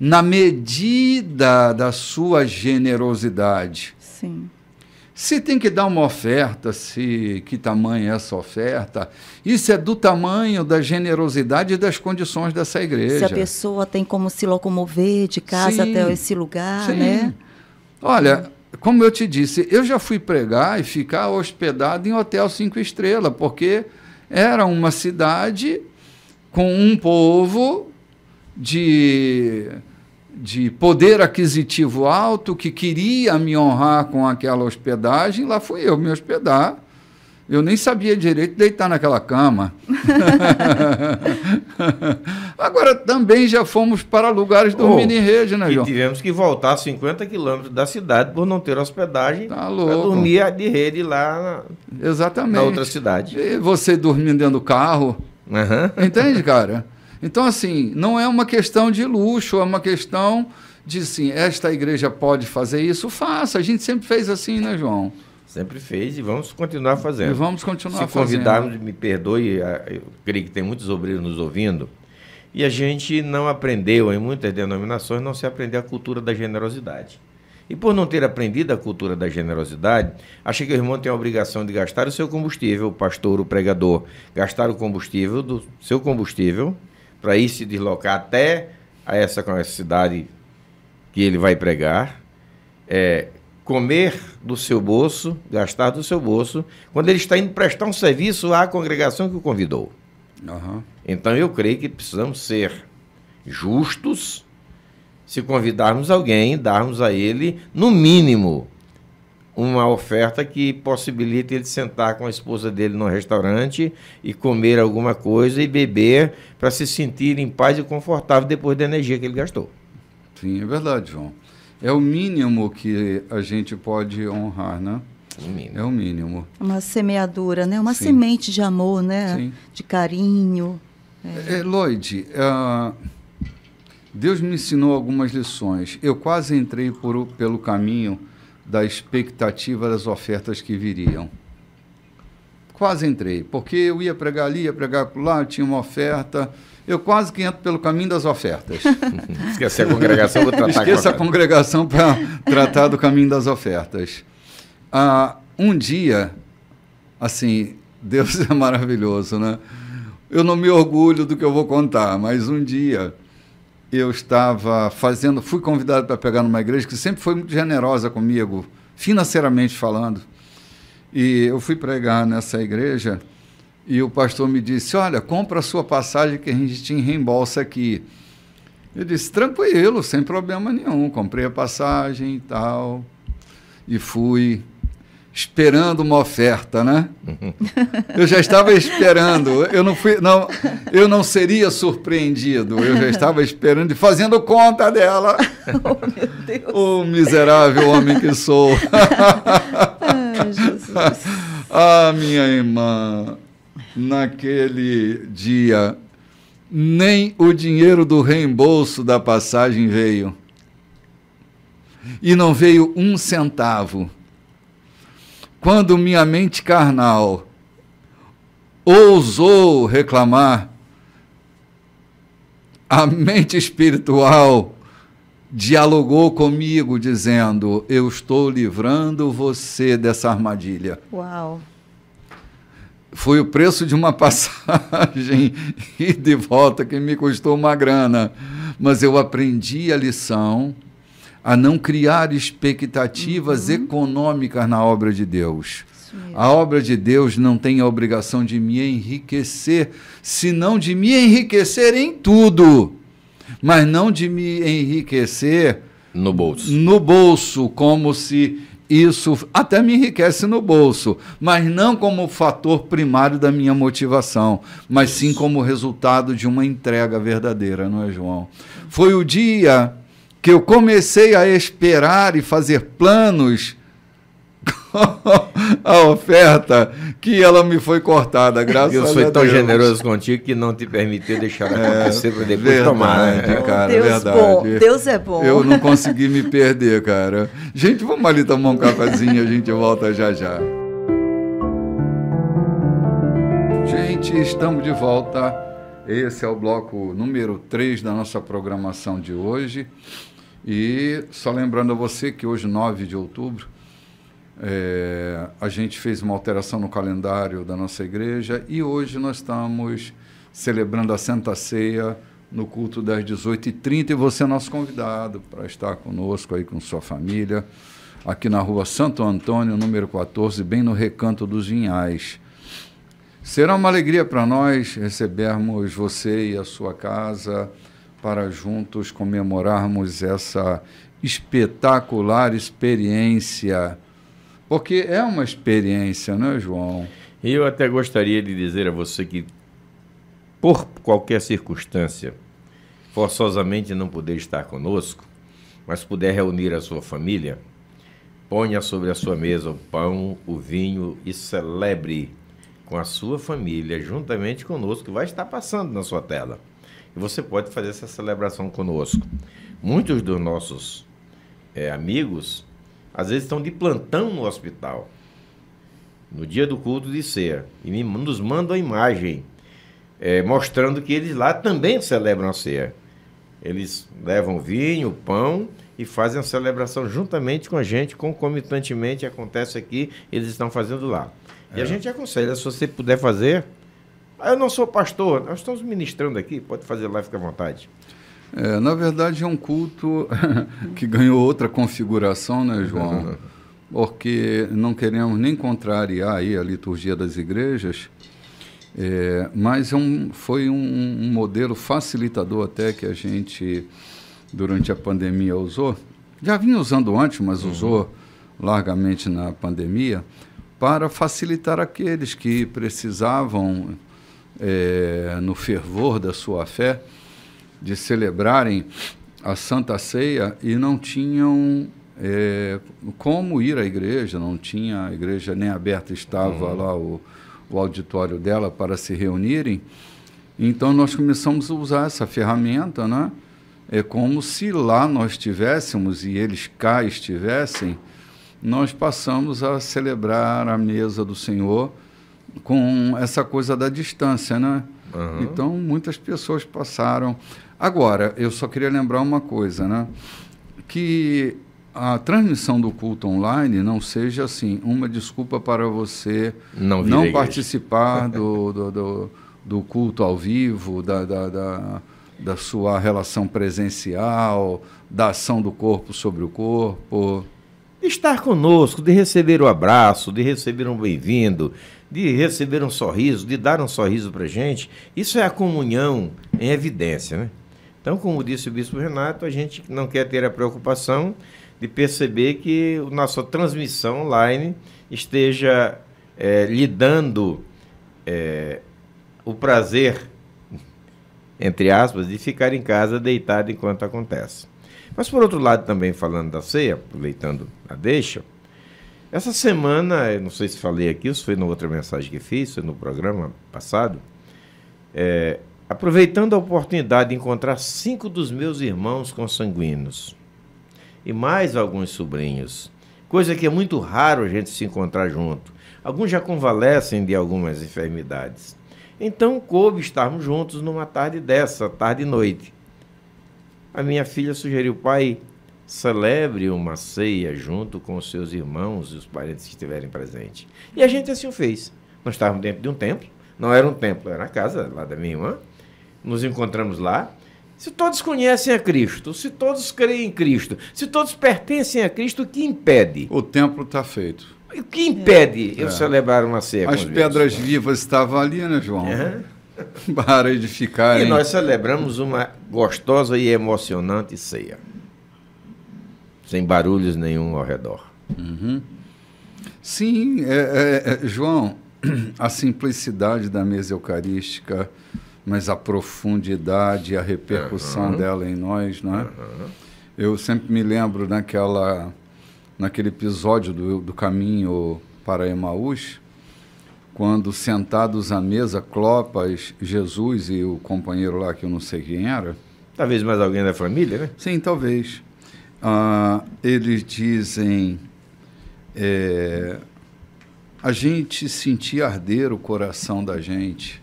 na medida da sua generosidade. Sim. Se tem que dar uma oferta, que tamanho é essa oferta, isso é do tamanho da generosidade e das condições dessa igreja. Se a pessoa tem como se locomover de casa até esse lugar, né? Olha, como eu te disse, eu já fui pregar e ficar hospedado em hotel 5 estrelas, porque era uma cidade com um povo de poder aquisitivo alto, que queria me honrar com aquela hospedagem. Lá fui eu me hospedar. Eu nem sabia direito deitar naquela cama. Agora, também já fomos para lugares dormindo em rede, né, João? E tivemos que voltar 50 quilômetros da cidade por não ter hospedagem, Tá para louco. dormir de rede lá Exatamente. na outra cidade. E você dormindo dentro do carro. Entende, cara? Então, assim, não é uma questão de luxo, é uma questão de, assim, esta igreja pode fazer isso, faça. A gente sempre fez assim, né, João? Sempre fez e vamos continuar fazendo. E vamos continuar fazendo. Se convidarmos, me perdoe, eu creio que tem muitos obreiros nos ouvindo, e a gente não aprendeu, em muitas denominações, não se aprendeu a cultura da generosidade. E por não ter aprendido a cultura da generosidade, achei que o irmão tem a obrigação de gastar o seu combustível, o pastor, o pregador, gastar o combustível do seu combustível, para ir se deslocar até a essa cidade que ele vai pregar, comer do seu bolso, gastar do seu bolso, quando ele está indo prestar um serviço à congregação que o convidou. Uhum. Então eu creio que precisamos ser justos, se convidarmos alguém, darmos a ele, no mínimo, uma oferta que possibilite ele sentar com a esposa dele no restaurante e comer alguma coisa e beber para se sentir em paz e confortável depois da energia que ele gastou. Sim, é verdade, João. É o mínimo que a gente pode honrar, né? É o mínimo. Uma semeadura, né? Uma Sim. semente de amor, né? Sim. De carinho. Lloyd, Deus me ensinou algumas lições. Eu quase entrei pelo caminho da expectativa das ofertas que viriam. Quase entrei, porque eu ia pregar ali, ia pregar lá, tinha uma oferta. Eu quase que entro pelo caminho das ofertas. Esqueci a congregação, vou tratar Esqueça a congregação para tratar do caminho das ofertas. Um dia, assim, Deus é maravilhoso, né? Eu não me orgulho do que eu vou contar, mas um dia eu estava fui convidado para pregar numa igreja que sempre foi muito generosa comigo, financeiramente falando. E eu fui pregar nessa igreja e o pastor me disse, olha, compra a sua passagem que a gente te reembolsa aqui. Eu disse, tranquilo, sem problema nenhum. Comprei a passagem e tal. E fui esperando uma oferta, né? Eu já estava esperando. Eu não seria surpreendido. Eu já estava esperando e fazendo conta dela. Oh, meu Deus. O miserável homem que sou. Ai, Jesus. Minha irmã, naquele dia, nem o dinheiro do reembolso da passagem veio. E não veio um centavo. Quando minha mente carnal ousou reclamar, a mente espiritual dialogou comigo, dizendo, eu estou livrando você dessa armadilha. Uau. Foi o preço de uma passagem e de volta que me custou uma grana. Mas eu aprendi a lição, a não criar expectativas econômicas na obra de Deus. A obra de Deus não tem a obrigação de me enriquecer, senão de me enriquecer em tudo, mas não de me enriquecer no bolso. No bolso, como se isso até me enriquece no bolso, mas não como fator primário da minha motivação, mas sim como resultado de uma entrega verdadeira, não é, João? Foi o dia que eu comecei a esperar e fazer planos a oferta, que ela me foi cortada, graças a Deus. Deus foi tão generoso contigo que não te permitiu deixar acontecer para depois verdade, tomar. Né? Cara, Deus verdade. Bom. Deus é bom. Eu não consegui me perder, cara. Gente, vamos ali tomar um cafezinho, a gente volta já já. Gente, estamos de volta. Esse é o bloco número 3 da nossa programação de hoje. E só lembrando a você que hoje, 9 de outubro, a gente fez uma alteração no calendário da nossa igreja e hoje nós estamos celebrando a Santa Ceia no culto das 18h30 e você é nosso convidado para estar conosco aí com sua família, aqui na rua Santo Antônio, número 14, bem no Recanto dos Vinhais. Será uma alegria para nós recebermos você e a sua casa para juntos comemorarmos essa espetacular experiência. Porque é uma experiência, não é, João? E eu até gostaria de dizer a você que, por qualquer circunstância, forçosamente não puder estar conosco, mas puder reunir a sua família, ponha sobre a sua mesa o pão, o vinho e celebre com a sua família, juntamente conosco, que vai estar passando na sua tela. E você pode fazer essa celebração conosco. Muitos dos nossos amigos às vezes estão de plantão no hospital, no dia do culto de ceia, e nos mandam a imagem, mostrando que eles lá também celebram a ceia. Eles levam vinho, pão e fazem a celebração juntamente com a gente, concomitantemente acontece aqui, eles estão fazendo lá. E a gente aconselha, se você puder fazer, eu não sou pastor, nós estamos ministrando aqui, pode fazer lá, fica à vontade. Na verdade, é um culto que ganhou outra configuração, né, João? Porque não queremos nem contrariar aí a liturgia das igrejas, mas foi um modelo facilitador até que a gente, durante a pandemia, usou. Já vinha usando antes, mas usou largamente na pandemia, para facilitar aqueles que precisavam, no fervor da sua fé, de celebrarem a Santa Ceia e não tinham como ir à igreja, não tinha a igreja nem aberta, estava lá o auditório dela para se reunirem. Então nós começamos a usar essa ferramenta, né? É como se lá nós estivéssemos e eles cá estivessem, nós passamos a celebrar a mesa do Senhor com essa coisa da distância, né? Então muitas pessoas passaram. Agora, eu só queria lembrar uma coisa, né? Que a transmissão do culto online não seja assim uma desculpa para você não participar do culto ao vivo, da sua relação presencial, da ação do corpo sobre o corpo. De estar conosco, de receber o abraço, de receber um bem-vindo, de receber um sorriso, de dar um sorriso para a gente. Isso é a comunhão em evidência, né? Então, como disse o Bispo Renato, a gente não quer ter a preocupação de perceber que a nossa transmissão online esteja lhe dando o prazer, entre aspas, de ficar em casa deitado enquanto acontece. Mas, por outro lado, também falando da ceia, aproveitando a deixa, essa semana, eu não sei se falei aqui, ou se foi na outra mensagem que fiz, foi no programa passado, aproveitando a oportunidade de encontrar 5 dos meus irmãos consanguíneos e mais alguns sobrinhos, coisa que é muito raro a gente se encontrar junto. Alguns já convalescem de algumas enfermidades. Então, coube estarmos juntos numa tarde dessa, tarde e noite. A minha filha sugeriu: pai, celebre uma ceia junto com os seus irmãos e os parentes que estiverem presentes. E a gente assim o fez. Nós estávamos dentro de um templo, não era um templo, era a casa lá da minha irmã. Nos encontramos lá Se todos conhecem a Cristo, se todos creem em Cristo, se todos pertencem a Cristo, o que impede? O templo está feito. O que impede eu celebrar uma ceia? As pedras vivas estavam ali, né, João? Para edificarem. E nós celebramos uma gostosa e emocionante ceia. Sem barulhos nenhum ao redor. Uhum. Sim, João, a simplicidade da mesa eucarística, mas a profundidade e a repercussão dela em nós, não é? Eu sempre me lembro naquele episódio do caminho para Emaús, quando sentados à mesa, Clopas, Jesus e o companheiro lá, que eu não sei quem era. Talvez mais alguém da família, né? Sim, talvez. Eles dizem, a gente sentia arder o coração da gente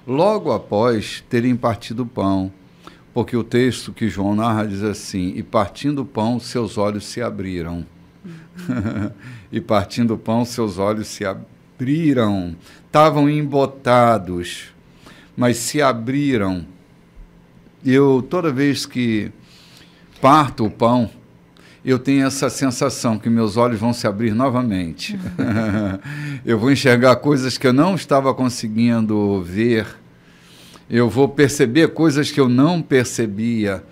logo após terem partido o pão, porque o texto que João narra diz assim: e partindo o pão, seus olhos se abriram. E partindo o pão, seus olhos se abriram. Estavam embotados, mas se abriram. Toda vez que parto o pão, eu tenho essa sensação que meus olhos vão se abrir novamente. Eu vou enxergar coisas que eu não estava conseguindo ver. Eu vou perceber coisas que eu não percebia,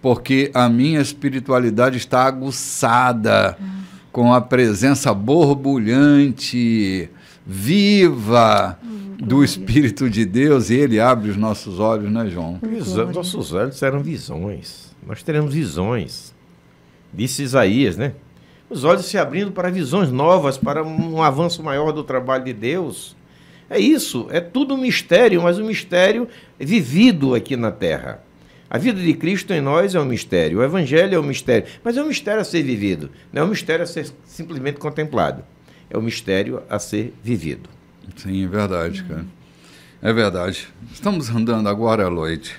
porque a minha espiritualidade está aguçada com a presença borbulhante, viva do Espírito de Deus, e Ele abre os nossos olhos, né, João? Nossos olhos eram visões. Nós teremos visões. Disse Isaías, né? Os olhos se abrindo para visões novas, para um avanço maior do trabalho de Deus. É isso, é tudo um mistério, mas um mistério vivido aqui na Terra. A vida de Cristo em nós é um mistério, o Evangelho é um mistério, mas é um mistério a ser vivido, não é um mistério a ser simplesmente contemplado, é um mistério a ser vivido. Sim, é verdade, cara. É verdade. Estamos andando agora, Lloyd.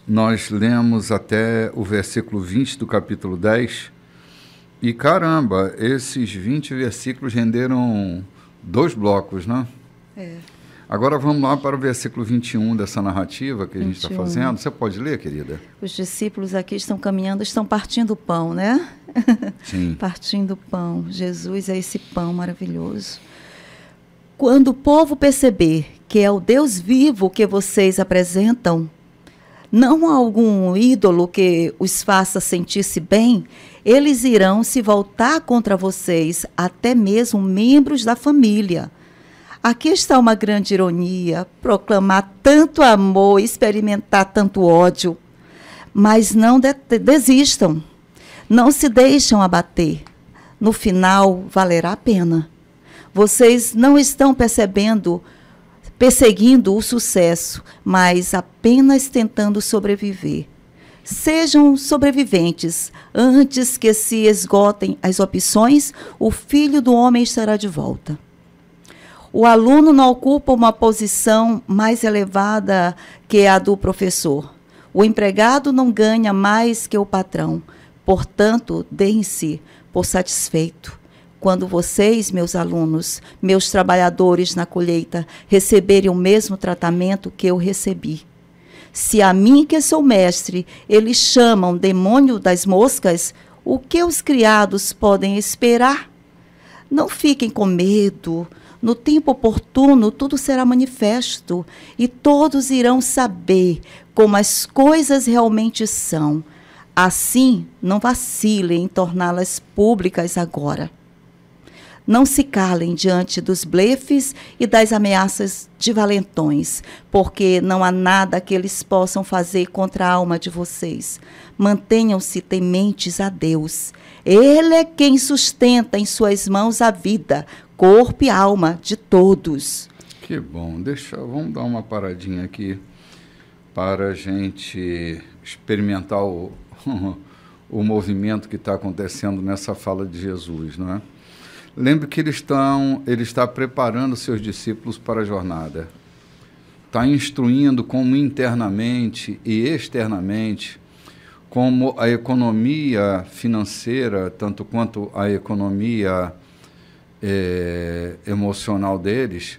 Nós lemos até o versículo 20 do capítulo 10 e, caramba, esses 20 versículos renderam 2 blocos, né? Agora vamos lá para o versículo 21 dessa narrativa que a gente está fazendo. Você pode ler, querida? Os discípulos aqui estão caminhando, estão partindo o pão, né? Sim. Partindo o pão. Jesus é esse pão maravilhoso. Quando o povo perceber que é o Deus vivo que vocês apresentam, não algum ídolo que os faça sentir-se bem, eles irão se voltar contra vocês, até mesmo membros da família. Aqui está uma grande ironia, proclamar tanto amor, experimentar tanto ódio. Mas não desistam, não se deixam abater. No final, valerá a pena. Vocês não estão perseguindo o sucesso, mas apenas tentando sobreviver. Sejam sobreviventes. Antes que se esgotem as opções, o Filho do Homem estará de volta. O aluno não ocupa uma posição mais elevada que a do professor. O empregado não ganha mais que o patrão. Portanto, deem-se por satisfeito. Quando vocês, meus alunos, meus trabalhadores na colheita, receberem o mesmo tratamento que eu recebi. Se a mim, que sou mestre, eles chamam demônio das moscas, o que os criados podem esperar? Não fiquem com medo. No tempo oportuno, tudo será manifesto, e todos irão saber como as coisas realmente são. Assim, não vacilem em torná-las públicas agora. Não se calem diante dos blefes e das ameaças de valentões, porque não há nada que eles possam fazer contra a alma de vocês. Mantenham-se tementes a Deus. Ele é quem sustenta em suas mãos a vida, corpo e alma de todos. Que bom. Vamos dar uma paradinha aqui para a gente experimentar o movimento que está acontecendo nessa fala de Jesus, não é? Lembre que ele está preparando seus discípulos para a jornada. Está instruindo como internamente e externamente, como a economia financeira, tanto quanto a economia emocional deles,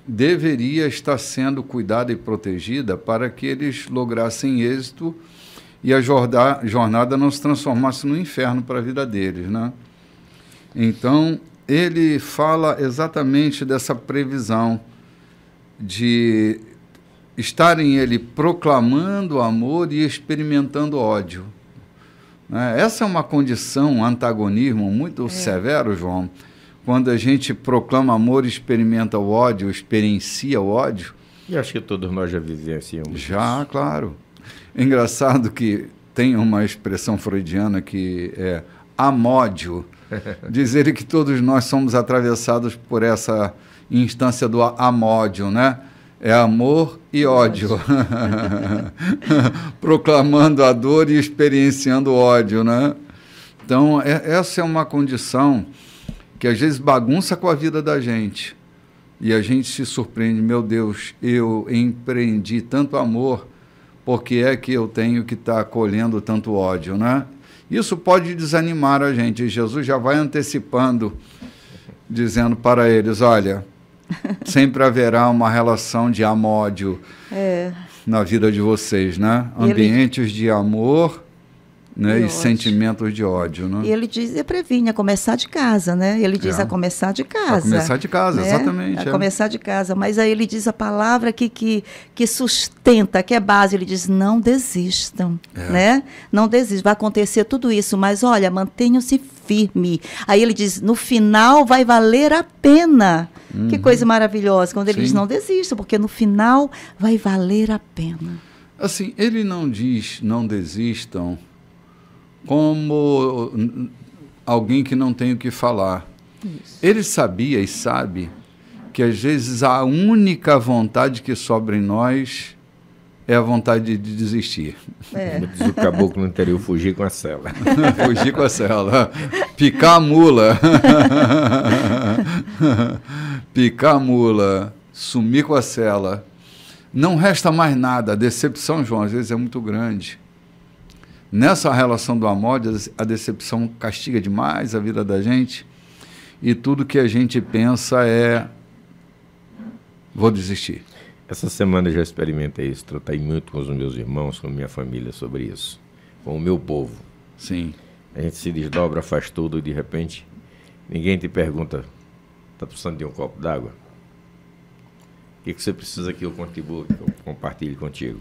deveria estar sendo cuidada e protegida para que eles lograssem êxito e a jornada não se transformasse no inferno para a vida deles, né? Então, ele fala exatamente dessa previsão de estarem ele proclamando amor e experimentando ódio. Né? Essa é uma condição, um antagonismo muito severo, João. Quando a gente proclama amor e experimenta o ódio, experiencia o ódio. E acho que todos nós já vivenciamos. Já, claro. É engraçado que tem uma expressão freudiana que é amódio. Dizer que todos nós somos atravessados por essa instância do amódio, né? É amor e ódio. Proclamando a dor e experienciando o ódio, né? Então, essa é uma condição que às vezes bagunça com a vida da gente. E a gente se surpreende, meu Deus, eu empreendi tanto amor, por que é que eu tenho que estar colhendo tanto ódio, né? Isso pode desanimar a gente. E Jesus já vai antecipando, dizendo para eles, olha, sempre haverá uma relação de amódio na vida de vocês, né? Ambientes de amor, né? E sentimentos de ódio, né? E ele diz, e previne, a começar de casa, né? Ele diz a começar de casa. A começar de casa, né? exatamente. A começar de casa. Mas aí ele diz a palavra que sustenta, que é base. Ele diz, não desistam, né? Não desistam. Vai acontecer tudo isso, mas olha, mantenham-se firme. Aí ele diz, no final vai valer a pena. Que coisa maravilhosa. Quando ele diz, não desistam, porque no final vai valer a pena. Assim, ele não diz, não desistam, como alguém que não tem o que falar. Isso. Ele sabia e sabe que às vezes a única vontade que sobra em nós é a vontade de desistir. Diz o caboclo no interior, fugir com a cela. Fugir com a cela. Picar a mula. Picar a mula. Sumir com a cela. Não resta mais nada. A decepção, João, às vezes é muito grande. Nessa relação do amor, a decepção castiga demais a vida da gente e tudo que a gente pensa é vou desistir. Essa semana eu já experimentei isso, tratei muito com os meus irmãos, com minha família sobre isso, com o meu povo. Sim. A gente se desdobra, faz tudo e de repente ninguém te pergunta, está precisando de um copo d'água? O que você precisa que eu contribua, que eu compartilhe contigo?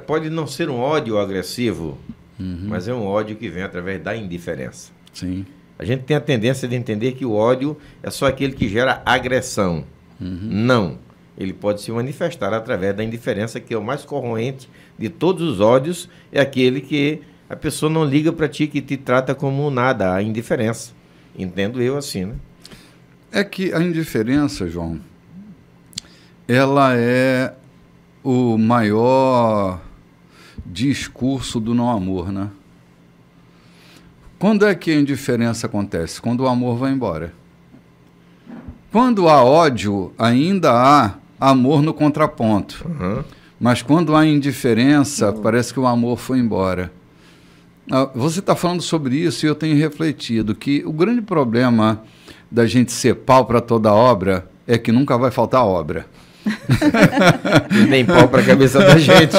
Pode não ser um ódio agressivo, mas é um ódio que vem através da indiferença. Sim. A gente tem a tendência de entender que o ódio é só aquele que gera agressão. Não. Ele pode se manifestar através da indiferença, que é o mais corroente de todos os ódios, é aquele que a pessoa não liga para ti, que te trata como nada, a indiferença. Entendo eu assim, né? É que a indiferença, João, ela é o maior discurso do não amor, né? Quando é que a indiferença acontece? Quando o amor vai embora. Quando há ódio, ainda há amor no contraponto. Mas quando há indiferença, parece que o amor foi embora. Você está falando sobre isso e eu tenho refletido que o grande problema da gente ser pau para toda obra é que nunca vai faltar obra. E nem pau para a cabeça da gente.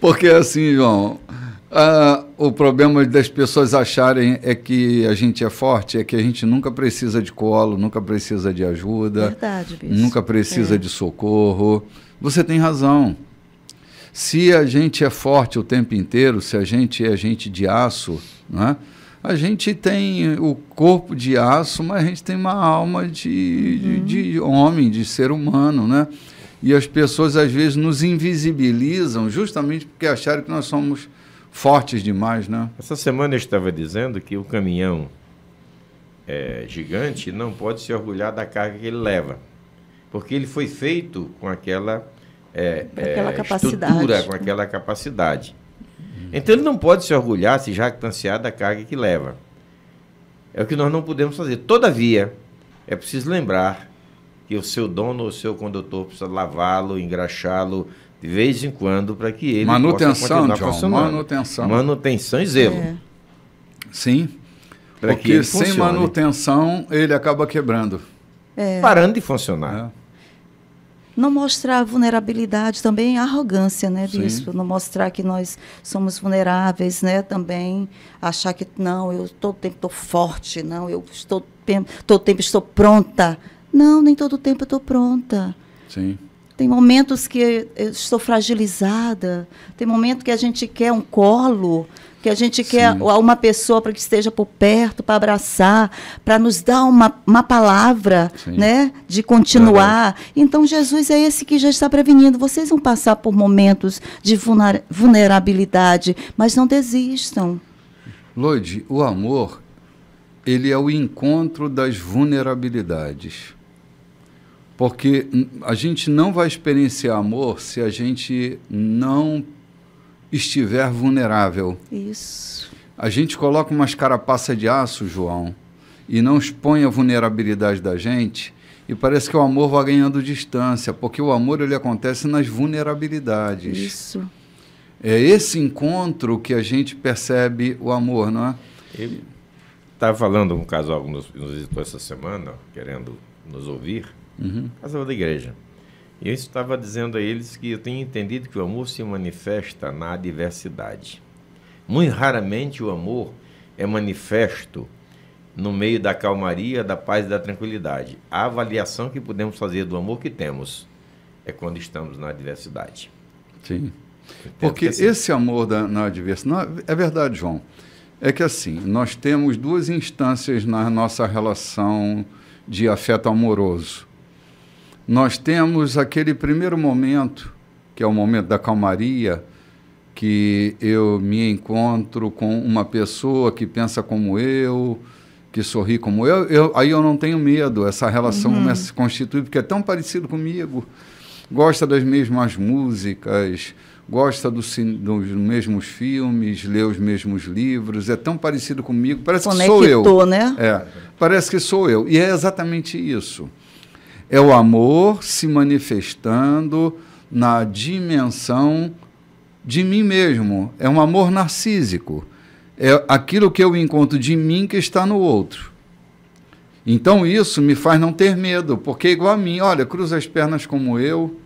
Porque assim, João, o problema das pessoas acharem é que a gente é forte, é que a gente nunca precisa de colo, nunca precisa de ajuda, verdade, bicho. Nunca precisa de socorro. Você tem razão. Se a gente é forte o tempo inteiro, se a gente é gente de aço, né? A gente tem o corpo de aço, mas a gente tem uma alma de homem, de ser humano, né? E as pessoas, às vezes, nos invisibilizam justamente porque acharam que nós somos fortes demais, né? Essa semana eu estava dizendo que o caminhão gigante não pode se orgulhar da carga que ele leva, porque ele foi feito com aquela estrutura, com aquela capacidade. Então ele não pode se orgulhar, se jactanciar da carga que leva. É o que nós não podemos fazer. Todavia, é preciso lembrar que o seu dono ou o seu condutor precisa lavá-lo, engraxá-lo de vez em quando para que ele possa continuar funcionando. Manutenção e zelo. Sim, porque sem manutenção ele acaba quebrando. parando de funcionar. Não mostrar vulnerabilidade também, arrogância, né, Sim. bispo? Não mostrar que nós somos vulneráveis, né, também. Achar que, não, eu todo tempo estou forte, não, eu todo tempo estou pronta. Não, nem todo tempo eu estou pronta. Sim. Tem momentos que eu estou fragilizada, tem momentos que a gente quer um colo, que a gente quer uma pessoa para que esteja por perto, para abraçar, para nos dar uma palavra, né, de continuar. Então, Jesus é esse que já está prevenindo. Vocês vão passar por momentos de vulnerabilidade, mas não desistam. Loide, o amor, ele é o encontro das vulnerabilidades. Porque a gente não vai experienciar amor se a gente não estiver vulnerável. Isso. A gente coloca umas carapaças de aço, João, e não expõe a vulnerabilidade da gente, e parece que o amor vai ganhando distância, porque o amor ele acontece nas vulnerabilidades. Isso. É esse encontro que a gente percebe o amor, não é? Ele estava falando com um casal que nos visitou essa semana, querendo nos ouvir, casal da igreja. E eu estava dizendo a eles que eu tenho entendido que o amor se manifesta na adversidade. Muito raramente o amor é manifesto no meio da calmaria, da paz e da tranquilidade. A avaliação que podemos fazer do amor que temos é quando estamos na adversidade. Sim. Porque esse amor na adversidade... É verdade, João. É que assim, nós temos duas instâncias na nossa relação de afeto amoroso. Nós temos aquele primeiro momento, que é o momento da calmaria, que eu me encontro com uma pessoa que pensa como eu, que sorri como eu, aí eu não tenho medo, essa relação começa a se constituir, porque é tão parecido comigo, gosta das mesmas músicas, gosta dos mesmos filmes, lê os mesmos livros, é tão parecido comigo, parece que sou eu. Né? Parece que sou eu, e é exatamente isso. É o amor se manifestando na dimensão de mim mesmo. É um amor narcísico. É aquilo que eu encontro de mim que está no outro. Então isso me faz não ter medo, porque é igual a mim. Olha, cruza as pernas como eu,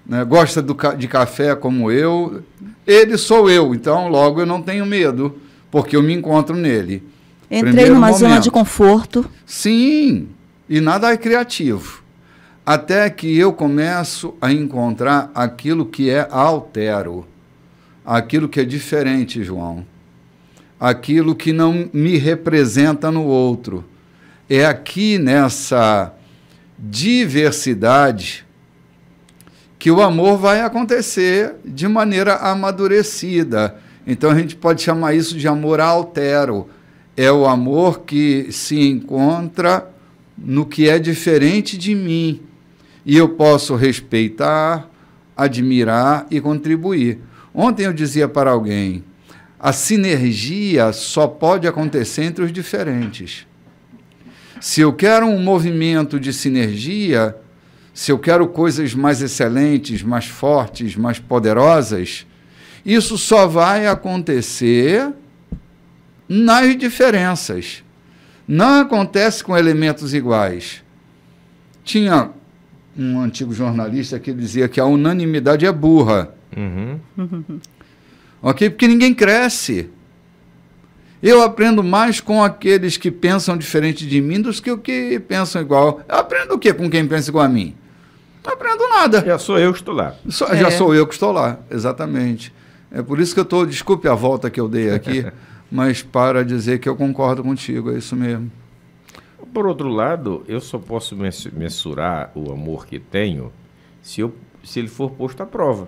né, gosta de café como eu. Ele sou eu, então logo eu não tenho medo, porque eu me encontro nele. Entrei numa zona de conforto. Sim. E nada é criativo, até que eu começo a encontrar aquilo que é altero, aquilo que é diferente, João, aquilo que não me representa no outro. É aqui nessa diversidade que o amor vai acontecer de maneira amadurecida. Então a gente pode chamar isso de amor altero. É o amor que se encontra no que é diferente de mim, e eu posso respeitar, admirar e contribuir. Ontem eu dizia para alguém, a sinergia só pode acontecer entre os diferentes. Se eu quero um movimento de sinergia, se eu quero coisas mais excelentes, mais fortes, mais poderosas, isso só vai acontecer nas diferenças. Não acontece com elementos iguais. Tinha um antigo jornalista que dizia que a unanimidade é burra. Ok? Porque ninguém cresce. Eu aprendo mais com aqueles que pensam diferente de mim do que os que pensam igual. Eu aprendo o quê com quem pensa igual a mim? Não aprendo nada. Já sou eu que estou lá. Já sou eu que estou lá, exatamente. É por isso que eu estou... Desculpe a volta que eu dei aqui, mas para dizer que eu concordo contigo, é isso mesmo. Por outro lado, eu só posso mensurar o amor que tenho se ele for posto à prova.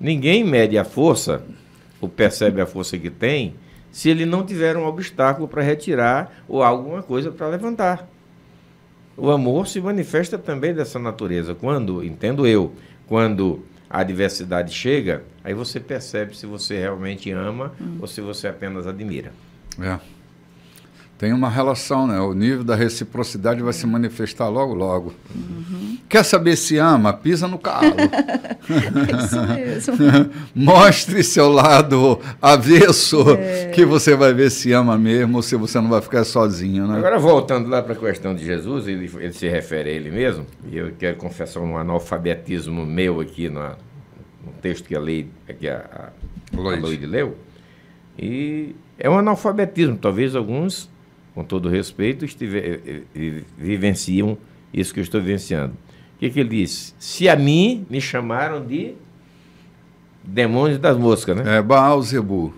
Ninguém mede a força, ou percebe a força que tem, se ele não tiver um obstáculo para retirar ou alguma coisa para levantar. O amor se manifesta também dessa natureza. Quando, entendo eu, quando a adversidade chega, aí você percebe se você realmente ama ou se você apenas admira. Tem uma relação, né? O nível da reciprocidade vai se manifestar logo, logo. Quer saber se ama? Pisa no calo. É isso mesmo. Mostre seu lado avesso, que você vai ver se ama mesmo ou se você não vai ficar sozinho, né? Agora, voltando lá para a questão de Jesus, ele se refere a ele mesmo, e eu quero confessar um analfabetismo meu aqui no texto que a Loide leu, e é um analfabetismo, talvez alguns, com todo respeito, vivenciam isso que eu estou vivenciando. O que ele disse? Se a mim me chamaram de demônios das moscas, né? É Baal-Zebu.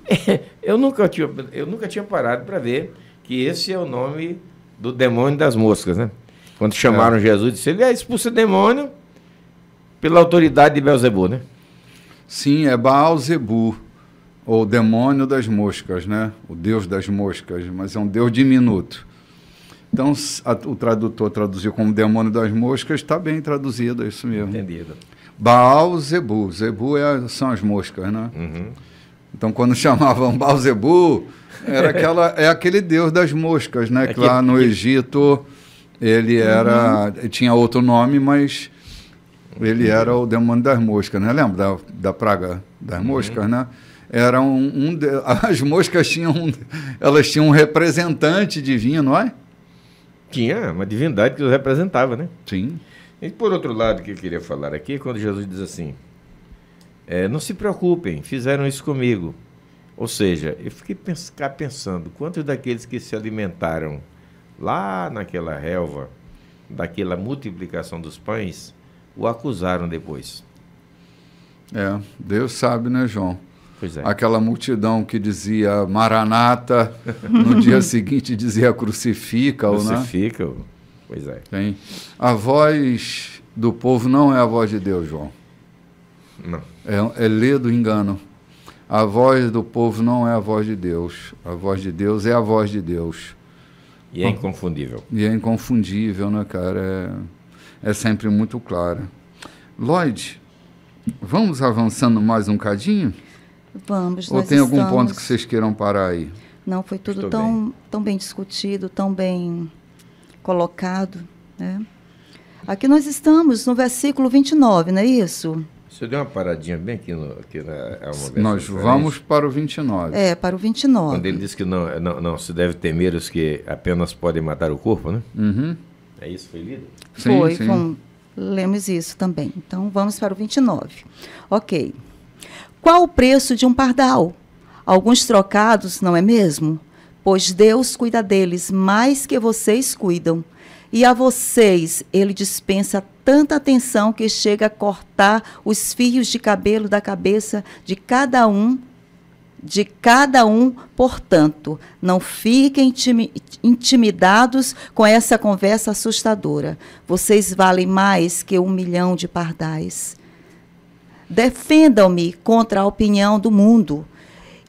Eu nunca tinha parado para ver que esse é o nome do demônio das moscas, né? Quando chamaram Jesus, disse, ele expulsa demônio pela autoridade de Beelzebul, né? Sim, é Baal-Zebu, ou demônio das moscas, né? O deus das moscas, mas é um deus diminuto. Então, o tradutor traduziu como demônio das moscas, está bem traduzido, é isso mesmo. Entendido. Baal-Zebu. Zebu são as moscas, né? Uhum. Então, quando chamavam Baal-Zebu, é aquele deus das moscas, né? Que lá no Egito ele tinha outro nome, mas ele era o demônio das moscas, né? Lembra da praga das moscas, né? Era as moscas elas tinham um representante divino, não é? Tinha uma divindade que os representava, né? Sim. E por outro lado, o que eu queria falar aqui, quando Jesus diz assim, não se preocupem, fizeram isso comigo. Ou seja, eu fiquei pensando, quantos daqueles que se alimentaram lá naquela relva, daquela multiplicação dos pães, o acusaram depois? Deus sabe, né, João? Pois é. Aquela multidão que dizia Maranata, no dia seguinte dizia crucifica-o, né? Crucifica-o, pois é. Tem. A voz do povo não é a voz de Deus, João. Não. É ledo engano. A voz do povo não é a voz de Deus. A voz de Deus é a voz de Deus. E é inconfundível. E é inconfundível, né, cara? É sempre muito clara. Loide, vamos avançando mais um cadinho? Vamos, ou tem algum ponto que vocês queiram parar aí? Não, foi tudo tão bem discutido, tão bem colocado, né? Aqui nós estamos no versículo 29, não é isso? Você deu uma paradinha bem aqui nós vamos para o 29. Para o 29. Quando ele diz que não se deve temer os que apenas podem matar o corpo, né? Uhum. É isso, foi lido? Sim. Lemos isso também. Então, vamos para o 29. Ok. Qual o preço de um pardal? Alguns trocados, não é mesmo? Pois Deus cuida deles mais que vocês cuidam. E a vocês ele dispensa tanta atenção que chega a cortar os fios de cabelo da cabeça de cada um. Portanto, não fiquem intimidados com essa conversa assustadora. Vocês valem mais que 1 milhão de pardais. Defendam-me contra a opinião do mundo,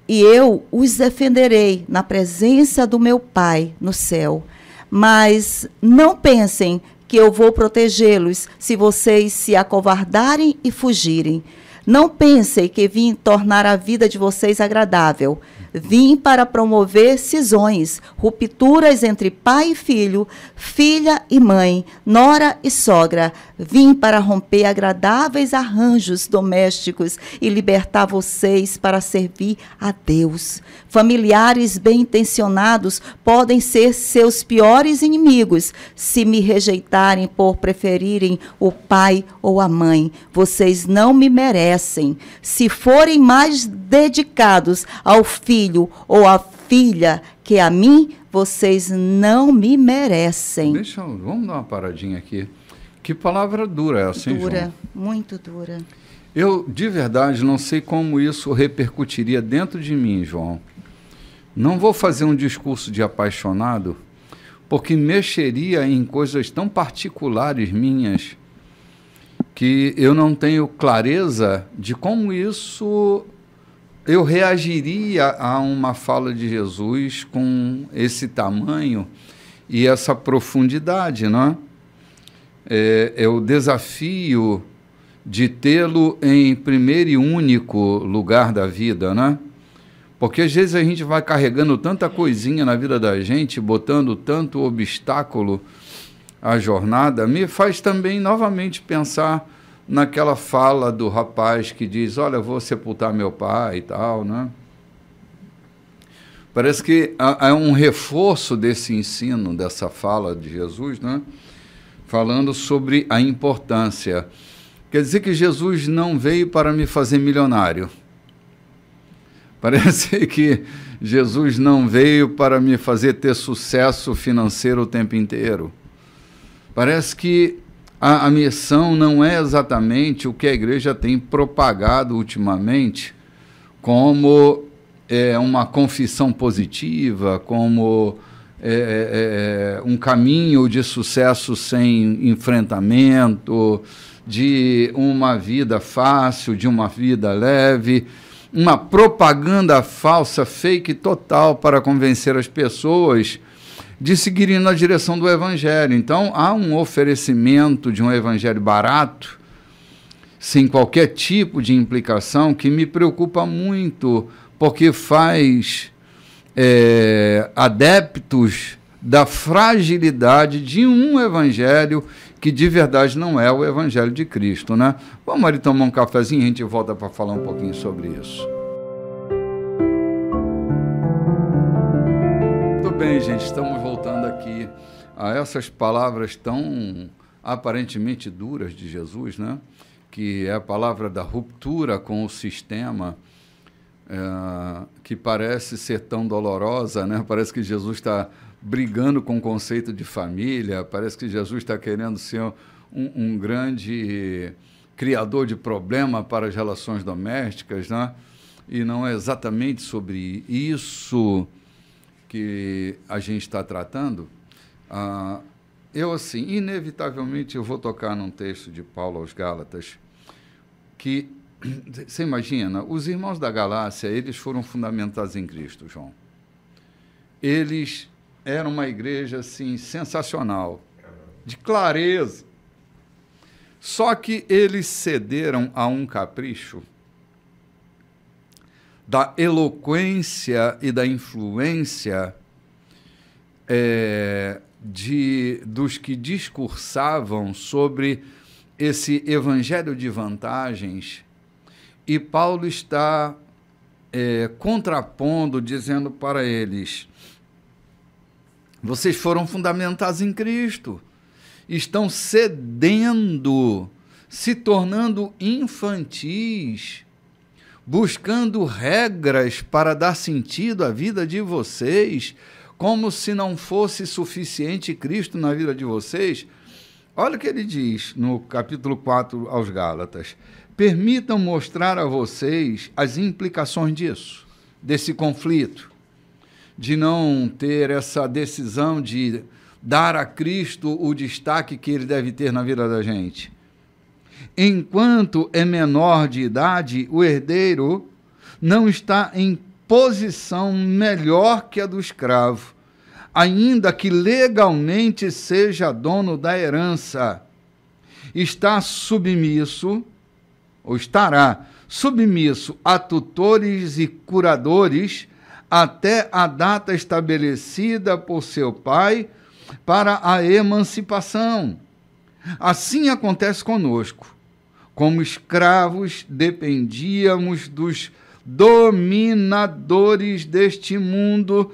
e eu os defenderei na presença do meu Pai no céu. Mas não pensem que eu vou protegê-los se vocês se acovardarem e fugirem. Não pensem que vim tornar a vida de vocês agradável. Vim para promover cisões, rupturas entre pai e filho, filha e mãe, nora e sogra. Vim para romper agradáveis arranjos domésticos e libertar vocês para servir a Deus. Familiares bem-intencionados podem ser seus piores inimigos se me rejeitarem por preferirem o pai ou a mãe. Vocês não me merecem. Se forem mais dedicados ao filho ou à filha que a mim, vocês não me merecem. Vamos dar uma paradinha aqui. Que palavra dura é essa, hein, Dura, João? muito dura. Eu, de verdade, não sei como isso repercutiria dentro de mim, João. Não vou fazer um discurso de apaixonado, porque mexeria em coisas tão particulares minhas que eu não tenho clareza de como isso eu reagiria a uma fala de Jesus com esse tamanho e essa profundidade, não é? É o desafio de tê-lo em primeiro e único lugar da vida, né? Porque às vezes a gente vai carregando tanta coisinha na vida da gente, botando tanto obstáculo à jornada, me faz também novamente pensar naquela fala do rapaz que diz, olha, vou sepultar meu pai e tal, né? Parece que há um reforço desse ensino, dessa fala de Jesus, né? Falando sobre a importância. Quer dizer que Jesus não veio para me fazer milionário. Parece que Jesus não veio para me fazer ter sucesso financeiro o tempo inteiro. Parece que a missão não é exatamente o que a igreja tem propagado ultimamente como uma confissão positiva, como um caminho de sucesso sem enfrentamento, de uma vida fácil, de uma vida leve, uma propaganda falsa, fake total para convencer as pessoas de seguirem na direção do evangelho. Então, há um oferecimento de um evangelho barato, sem qualquer tipo de implicação, que me preocupa muito, porque faz adeptos da fragilidade de um evangelho que de verdade não é o evangelho de Cristo, né? Vamos ali tomar um cafezinho e a gente volta para falar um pouquinho sobre isso. Muito bem, gente, estamos voltando aqui a essas palavras tão aparentemente duras de Jesus, né? Que é a palavra da ruptura com o sistema, que parece ser tão dolorosa, né? Parece que Jesus está brigando com o conceito de família, parece que Jesus está querendo ser um grande criador de problema para as relações domésticas, né? E não é exatamente sobre isso que a gente está tratando. Eu, assim, inevitavelmente, eu vou tocar num texto de Paulo aos Gálatas, que, você imagina, os irmãos da Galácia, eles foram fundamentados em Cristo, João. Eles eram uma igreja, assim, sensacional, de clareza. Só que eles cederam a um capricho da eloquência e da influência dos que discursavam sobre esse evangelho de vantagens, e Paulo está contrapondo, dizendo para eles: vocês foram fundamentados em Cristo, estão cedendo, se tornando infantis, buscando regras para dar sentido à vida de vocês, como se não fosse suficiente Cristo na vida de vocês. Olha o que ele diz no capítulo 4 aos Gálatas: permitam mostrar a vocês as implicações disso, desse conflito, de não ter essa decisão de dar a Cristo o destaque que ele deve ter na vida da gente. Enquanto é menor de idade, o herdeiro não está em posição melhor que a do escravo, ainda que legalmente seja dono da herança. Está submisso, ou estará submisso a tutores e curadores até a data estabelecida por seu pai para a emancipação. Assim acontece conosco. Como escravos, dependíamos dos dominadores deste mundo,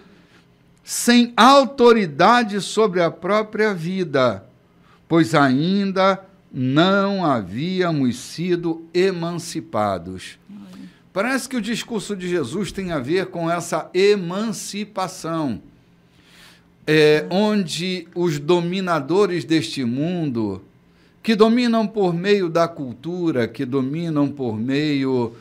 sem autoridade sobre a própria vida, pois ainda não havíamos sido emancipados. Parece que o discurso de Jesus tem a ver com essa emancipação, onde os dominadores deste mundo, que dominam por meio da cultura, que dominam por meio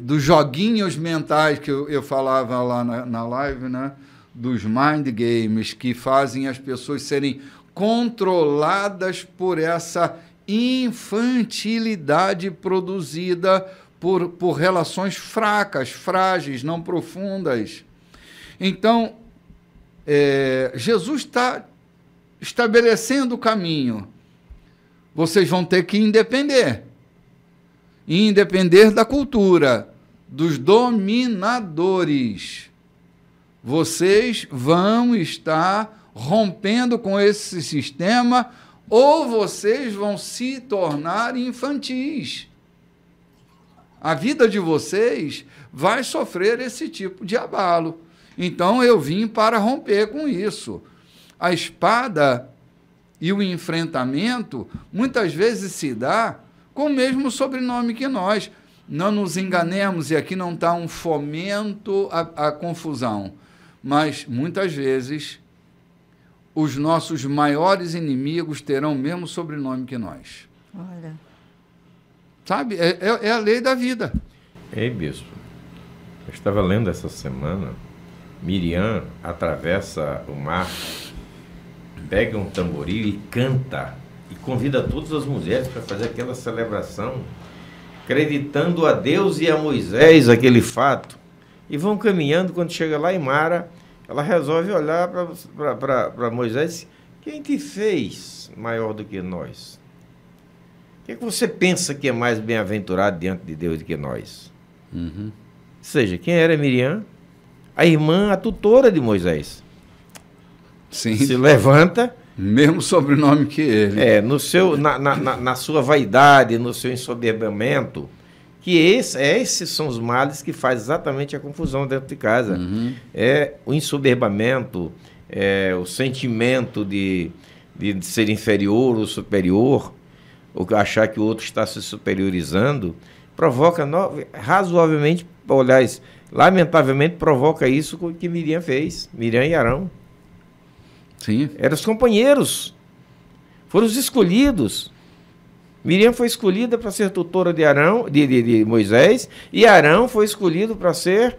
dos joguinhos mentais que eu falava lá na live, né? Dos mind games, que fazem as pessoas serem controladas por essa infantilidade produzida por relações fracas, frágeis, não profundas. Então, Jesus está estabelecendo o caminho. Vocês vão ter que independer. independer da cultura, dos dominadores. Vocês vão estar rompendo com esse sistema ou vocês vão se tornar infantis. A vida de vocês vai sofrer esse tipo de abalo. Então, eu vim para romper com isso. A espada e o enfrentamento muitas vezes se dá com o mesmo sobrenome que nós. Não nos enganemos, e aqui não está um fomento à confusão, mas muitas vezes os nossos maiores inimigos terão o mesmo sobrenome que nós. Olha. Sabe? É a lei da vida. Ei, bispo, eu estava lendo essa semana, Miriam atravessa o mar, pega um tamboril e canta, e convida todas as mulheres para fazer aquela celebração, acreditando a Deus e a Moisés aquele fato. E vão caminhando, quando chega lá em Mara, ela resolve olhar para Moisés: quem te fez maior do que nós? O que é que você pensa que é mais bem-aventurado diante de Deus do que nós? Uhum. Ou seja, quem era Miriam? A irmã, a tutora de Moisés. Sim. Se levanta. Mesmo sobrenome que ele. Na sua vaidade, no seu ensoberbamento, que esses são os males que fazem exatamente a confusão dentro de casa. Uhum. É o ensoberbamento, o sentimento de ser inferior ou superior, ou achar que o outro está se superiorizando, provoca razoavelmente, aliás, lamentavelmente provoca isso que Miriam fez, Miriam e Arão. Sim. Eram os companheiros, foram os escolhidos. Miriam foi escolhida para ser tutora de Arão, de Moisés, e Arão foi escolhido para ser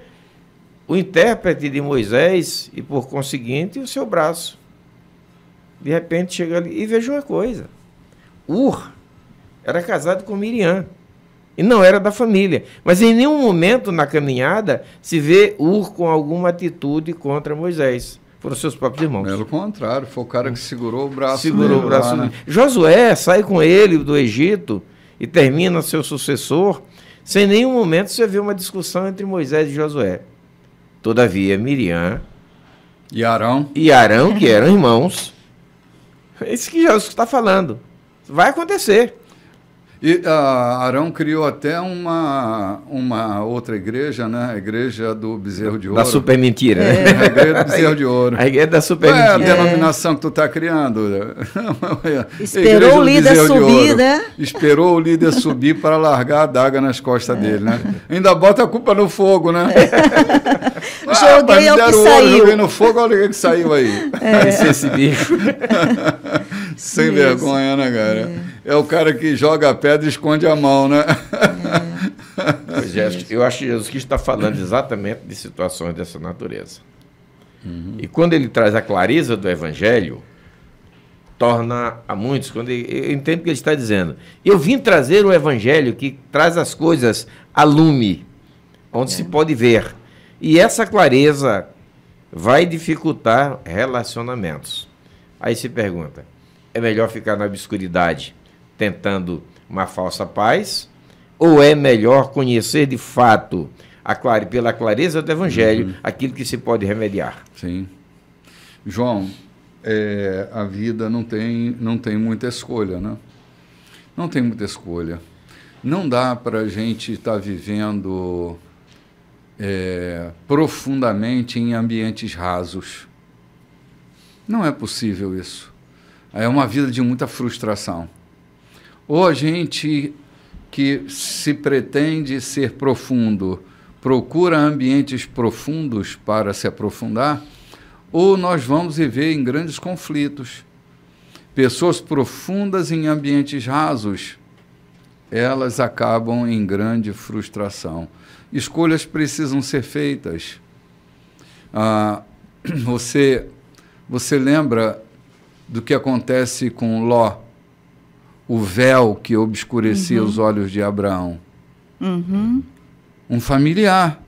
o intérprete de Moisés e, por conseguinte, o seu braço. De repente chega ali e veja uma coisa: Ur era casado com Miriam e não era da família, mas em nenhum momento na caminhada se vê Ur com alguma atitude contra Moisés. Foram seus próprios irmãos. Pelo contrário, foi o cara que segurou o braço. Segurou o braço. Lá, né? Josué sai com ele do Egito e termina seu sucessor. Sem nenhum momento você vê uma discussão entre Moisés e Josué. Todavia, Miriam e Arão, que eram irmãos. É isso que Jesus está falando. Vai acontecer. E Arão criou até uma outra igreja, né? A igreja do Bezerro de Ouro. Da super mentira. A igreja do Bezerro de Ouro. A igreja da super mentira. Qual é a denominação que tu está criando? Esperou o líder subir, né? Esperou o líder subir para largar a adaga nas costas dele, né? Ainda bota a culpa no fogo, né? Joguei ao que saiu. Joguei no fogo, olha o que saiu aí. Esse bicho. Sem vergonha, né, cara? É o cara que joga a pedra e esconde a mão, né? Pois é, eu acho que Jesus Cristo está falando exatamente de situações dessa natureza. Uhum. E quando ele traz a clareza do Evangelho, torna a muitos, quando eu entendo o que ele está dizendo. Eu vim trazer o Evangelho que traz as coisas a lume, onde se pode ver. E essa clareza vai dificultar relacionamentos. Aí se pergunta: é melhor ficar na obscuridade tentando uma falsa paz, ou é melhor conhecer de fato, pela clareza do Evangelho, aquilo que se pode remediar? Sim. João, a vida não tem muita escolha, né? Não tem muita escolha. Não dá para a gente estar vivendo profundamente em ambientes rasos. Não é possível isso. É uma vida de muita frustração. Ou a gente que se pretende ser profundo procura ambientes profundos para se aprofundar, ou nós vamos viver em grandes conflitos. Pessoas profundas em ambientes rasos, elas acabam em grande frustração. Escolhas precisam ser feitas. Você lembra do que acontece com Ló, o véu que obscurecia os olhos de Abraão? Um familiar.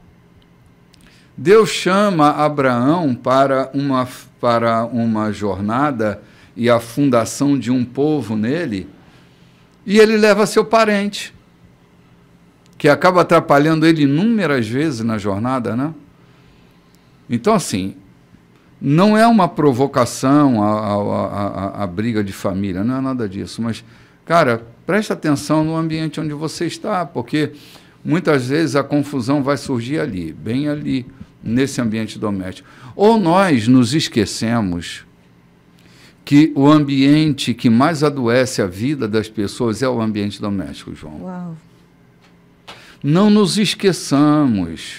Deus chama Abraão para uma jornada e a fundação de um povo nele, e ele leva seu parente. que acaba atrapalhando ele inúmeras vezes na jornada, né? Então, assim, não é uma provocação a briga de família, não é nada disso, mas, cara, preste atenção no ambiente onde você está, porque muitas vezes a confusão vai surgir ali, bem ali, nesse ambiente doméstico. Ou nós nos esquecemos que o ambiente que mais adoece a vida das pessoas é o ambiente doméstico, João. Uau. Não nos esqueçamos.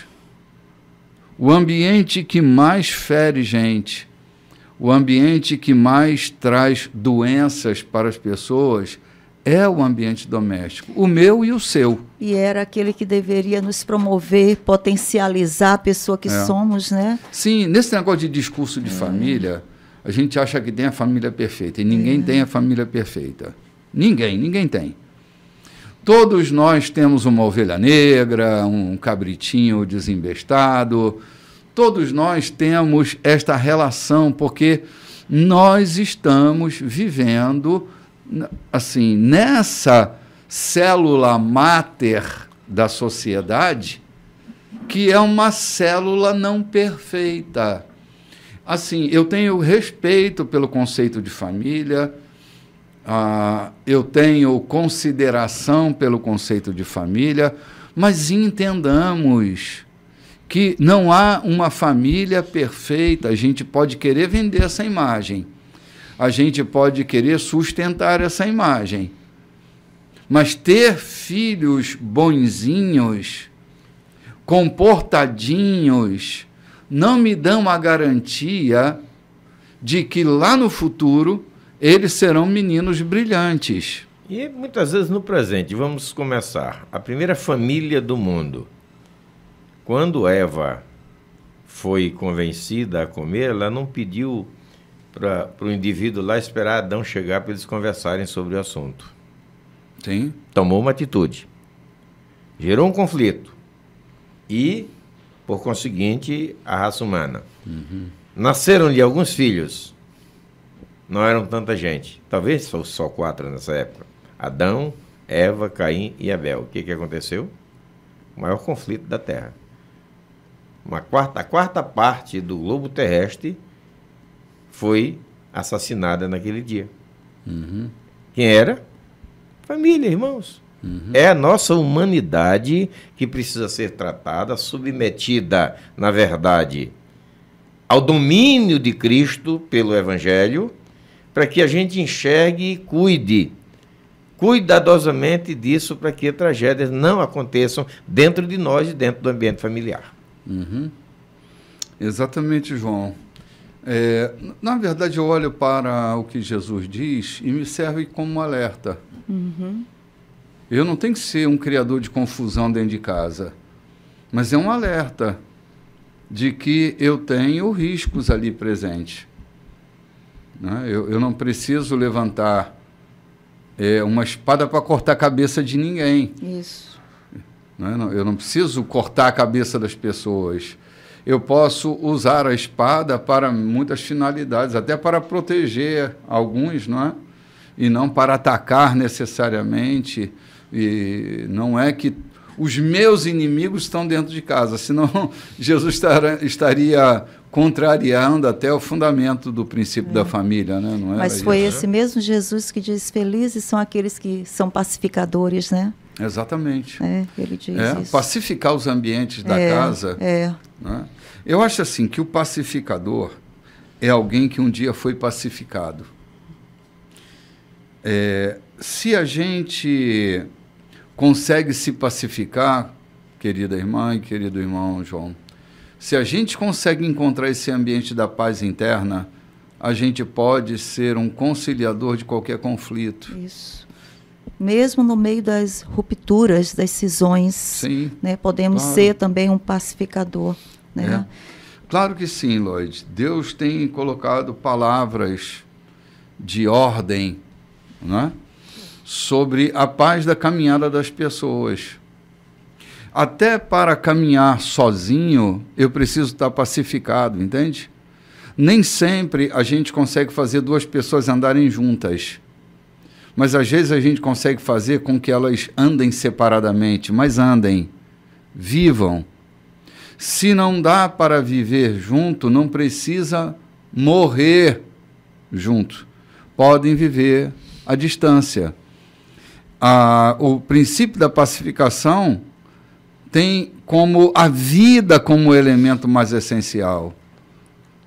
O ambiente que mais fere gente, o ambiente que mais traz doenças para as pessoas é o ambiente doméstico, o meu e o seu. E era aquele que deveria nos promover, potencializar a pessoa que somos, né? Sim, nesse negócio de discurso de família, a gente acha que tem a família perfeita, e ninguém tem a família perfeita. Ninguém tem. Todos nós temos uma ovelha negra, um cabritinho desembestado, todos nós temos esta relação, porque nós estamos vivendo, assim, nessa célula máter da sociedade, que é uma célula não perfeita. Assim, eu tenho respeito pelo conceito de família, eu tenho consideração pelo conceito de família, mas entendamos que não há uma família perfeita. A gente pode querer vender essa imagem, a gente pode querer sustentar essa imagem, mas ter filhos bonzinhos, comportadinhos, não me dão a garantia de que lá no futuro eles serão meninos brilhantes. E muitas vezes no presente, vamos começar. A primeira família do mundo. Quando Eva foi convencida a comer, ela não pediu para o indivíduo lá esperar Adão chegar para eles conversarem sobre o assunto. Sim. Tomou uma atitude. Gerou um conflito. E, por conseguinte, a raça humana. Nasceram-lhe alguns filhos. Não eram tanta gente. Talvez fosse só 4 nessa época. Adão, Eva, Caim e Abel. O que aconteceu? O maior conflito da Terra. A quarta parte do globo terrestre foi assassinada naquele dia. Quem era? Família, irmãos. É a nossa humanidade que precisa ser tratada, submetida, na verdade, ao domínio de Cristo pelo Evangelho, para que a gente enxergue e cuide cuidadosamente disso, para que tragédias não aconteçam dentro de nós e dentro do ambiente familiar. Exatamente, João. Na verdade, eu olho para o que Jesus diz e me serve como alerta. Eu não tenho que ser um criador de confusão dentro de casa, mas é um alerta de que eu tenho riscos ali presentes. Né? Eu não preciso levantar uma espada para cortar a cabeça de ninguém. Isso. Né? Eu não preciso cortar a cabeça das pessoas. Eu posso usar a espada para muitas finalidades, até para proteger alguns, não é? E não para atacar necessariamente. E não é que os meus inimigos estão dentro de casa, senão Jesus estaria contrariando até o fundamento do princípio da família, né? Não Mas foi esse mesmo Jesus que diz: felizes são aqueles que são pacificadores, né? Exatamente. Ele diz isso. Pacificar os ambientes da casa. Né? Eu acho assim que o pacificador é alguém que um dia foi pacificado. Se a gente consegue se pacificar, querida irmã e querido irmão João, se a gente consegue encontrar esse ambiente da paz interna, a gente pode ser um conciliador de qualquer conflito. Isso. Mesmo no meio das rupturas, das cisões, sim, né, podemos ser também um pacificador. Né? Claro que sim, Lloyd. Deus tem colocado palavras de ordem, né, sobre a paz da caminhada das pessoas. Até para caminhar sozinho, eu preciso estar pacificado, entende? Nem sempre a gente consegue fazer duas pessoas andarem juntas. Mas às vezes a gente consegue fazer com que elas andem separadamente, mas andem, vivam. Se não dá para viver junto, não precisa morrer junto. Podem viver à distância. O princípio da pacificação tem como a vida como elemento mais essencial.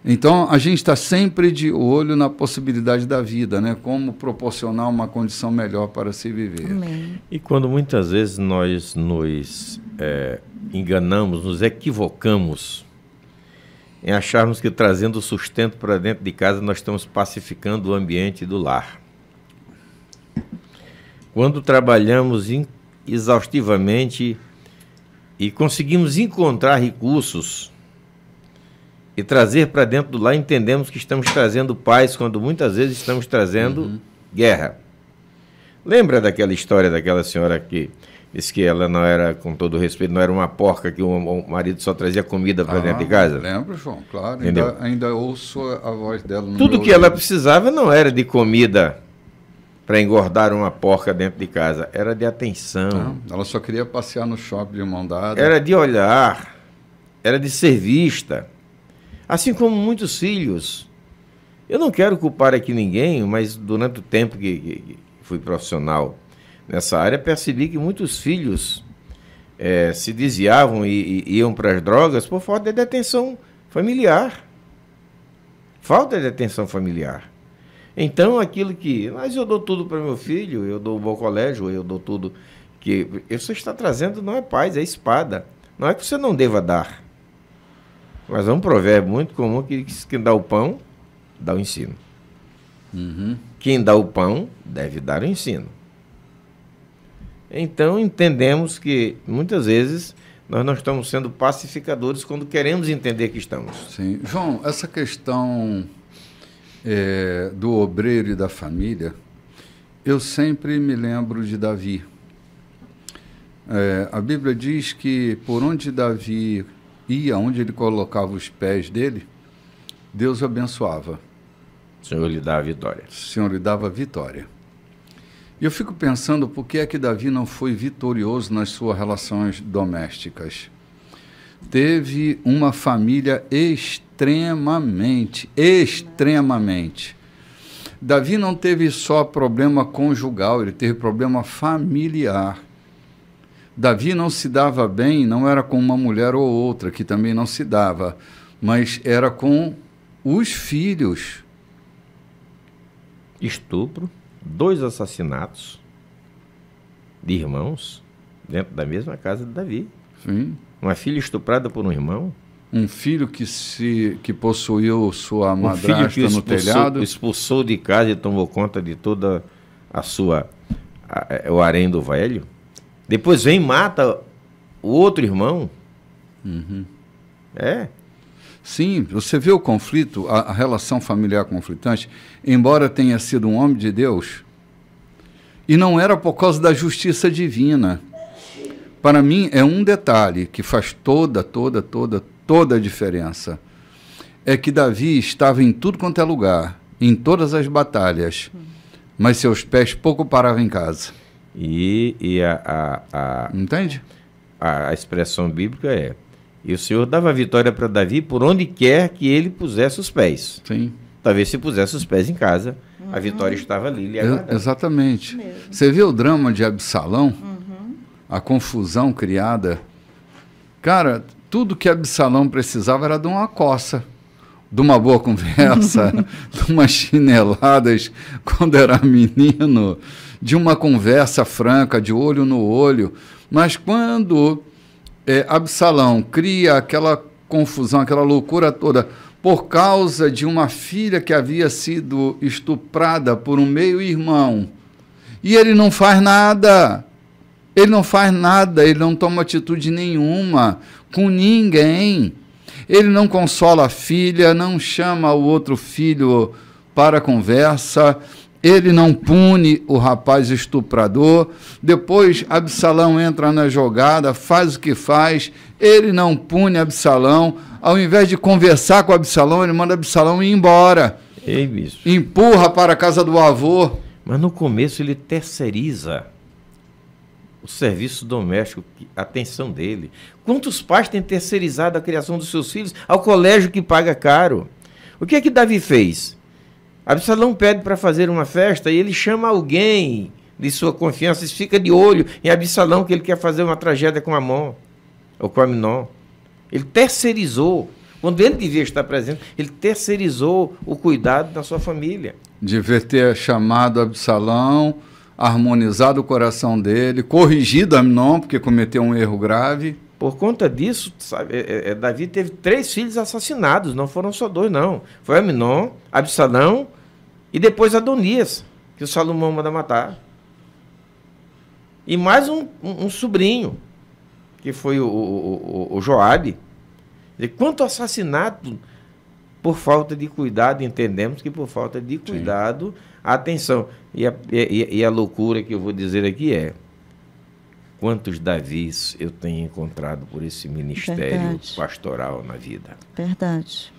Então, a gente está sempre de olho na possibilidade da vida, né? Como proporcionar uma condição melhor para se viver. Amém. E quando muitas vezes nós nos enganamos, nos equivocamos em acharmos que trazendo sustento para dentro de casa nós estamos pacificando o ambiente do lar. Quando trabalhamos exaustivamente e conseguimos encontrar recursos e trazer para dentro do lar, entendemos que estamos trazendo paz, quando muitas vezes estamos trazendo guerra. Lembra daquela história daquela senhora que disse que ela não era, com todo respeito, não era uma porca, que o marido só trazia comida para dentro de casa? Lembro, João, claro. Ainda ouço a voz dela. Tudo que ela precisava não era de comida para engordar uma porca dentro de casa, era de atenção. Não, ela só queria passear no shopping de mão dada. Era de olhar, era de ser vista. Assim como muitos filhos. Eu não quero culpar aqui ninguém, mas durante o tempo que fui profissional nessa área, percebi que muitos filhos se desviavam e iam para as drogas por falta de atenção familiar. Falta de atenção familiar. Então, aquilo que... Mas eu dou tudo para meu filho, eu dou um bom colégio, eu dou tudo... que você está trazendo não é paz, é espada. Não é que você não deva dar. Mas é um provérbio muito comum que diz que quem dá o pão, dá o ensino. Quem dá o pão, deve dar o ensino. Então, entendemos que, muitas vezes, nós não estamos sendo pacificadores quando queremos entender que estamos. Sim. João, essa questão do obreiro e da família, eu sempre me lembro de Davi. A Bíblia diz que por onde Davi ia, onde ele colocava os pés dele, Deus o abençoava. O Senhor lhe dá a vitória. O Senhor lhe dava a vitória. E eu fico pensando por que é que Davi não foi vitorioso nas suas relações domésticas. Teve uma família extremamente. Davi não teve só problema conjugal, ele teve problema familiar. Davi não se dava bem, não era com uma mulher ou outra, que também não se dava, mas era com os filhos. Estupro, 2 assassinatos de irmãos dentro da mesma casa de Davi. Sim. Uma filha estuprada por um irmão. Um filho que possuiu sua madrasta no telhado. Expulsou de casa e tomou conta de toda o harém do velho. Depois vem e mata o outro irmão. Sim, você vê o conflito, a relação familiar conflitante, embora tenha sido um homem de Deus, e não era por causa da justiça divina. Para mim, é um detalhe que faz toda a diferença. É que Davi estava em tudo quanto é lugar, em todas as batalhas, mas seus pés pouco paravam em casa. Entende? A expressão bíblica é: e o Senhor dava vitória para Davi por onde quer que ele pusesse os pés. Sim. Talvez se pusesse os pés em casa, a vitória estava ali lhe aguardando. Exatamente. Você vê o drama de Absalão, a confusão criada. Cara, tudo que Absalão precisava era de uma coça, de uma boa conversa, de umas chineladas quando era menino, de uma conversa franca, de olho no olho. Mas quando Absalão cria aquela confusão, aquela loucura toda, por causa de uma filha que havia sido estuprada por um meio-irmão, e ele não faz nada, ele não toma atitude nenhuma com ninguém, ele não consola a filha, não chama o outro filho para conversa, ele não pune o rapaz estuprador. Depois Absalão entra na jogada, faz o que faz, ele não pune Absalão. Ao invés de conversar com Absalão, ele manda Absalão ir embora. Ei, bicho. Empurra para a casa do avô. Mas no começo ele terceiriza o serviço doméstico, a atenção dele. Quantos pais têm terceirizado a criação dos seus filhos ao colégio que paga caro? O que é que Davi fez? Absalão pede para fazer uma festa e ele chama alguém de sua confiança e fica de olho em Absalão, que ele quer fazer uma tragédia com Amon ou com Aminon. Ele terceirizou. Quando ele devia estar presente, ele terceirizou o cuidado da sua família. Devia ter chamado Absalão, harmonizado o coração dele, corrigido Aminon, porque cometeu um erro grave. Por conta disso, sabe, Davi teve 3 filhos assassinados, não foram só 2, não. Foi Aminon, Absalão e depois Adonias, que o Salomão manda matar. E mais um sobrinho, que foi o Joabe. E quanto assassinato por falta de cuidado, entendemos que por falta de cuidado, a atenção. E a loucura que eu vou dizer aqui é: quantos Davis eu tenho encontrado por esse ministério pastoral na vida? Verdade.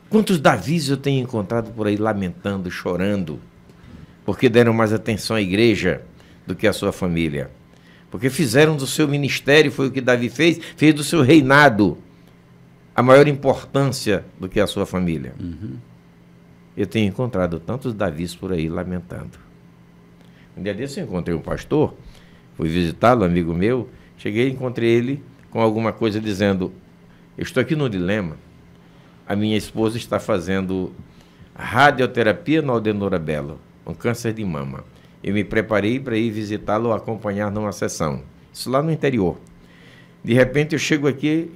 Quantos Davis eu tenho encontrado por aí lamentando, chorando, porque deram mais atenção à igreja do que à sua família? Porque fizeram do seu ministério, foi o que Davi fez do seu reinado a maior importância do que a sua família. Eu tenho encontrado tantos Davis por aí lamentando. Um dia desse eu encontrei um pastor, fui visitá-lo, amigo meu, cheguei e encontrei ele com alguma coisa dizendo: eu estou aqui no dilema, a minha esposa está fazendo radioterapia no Aldenora Belo, com câncer de mama. Eu me preparei para ir visitá-lo, acompanhar numa sessão. Isso lá no interior. De repente eu chego aqui,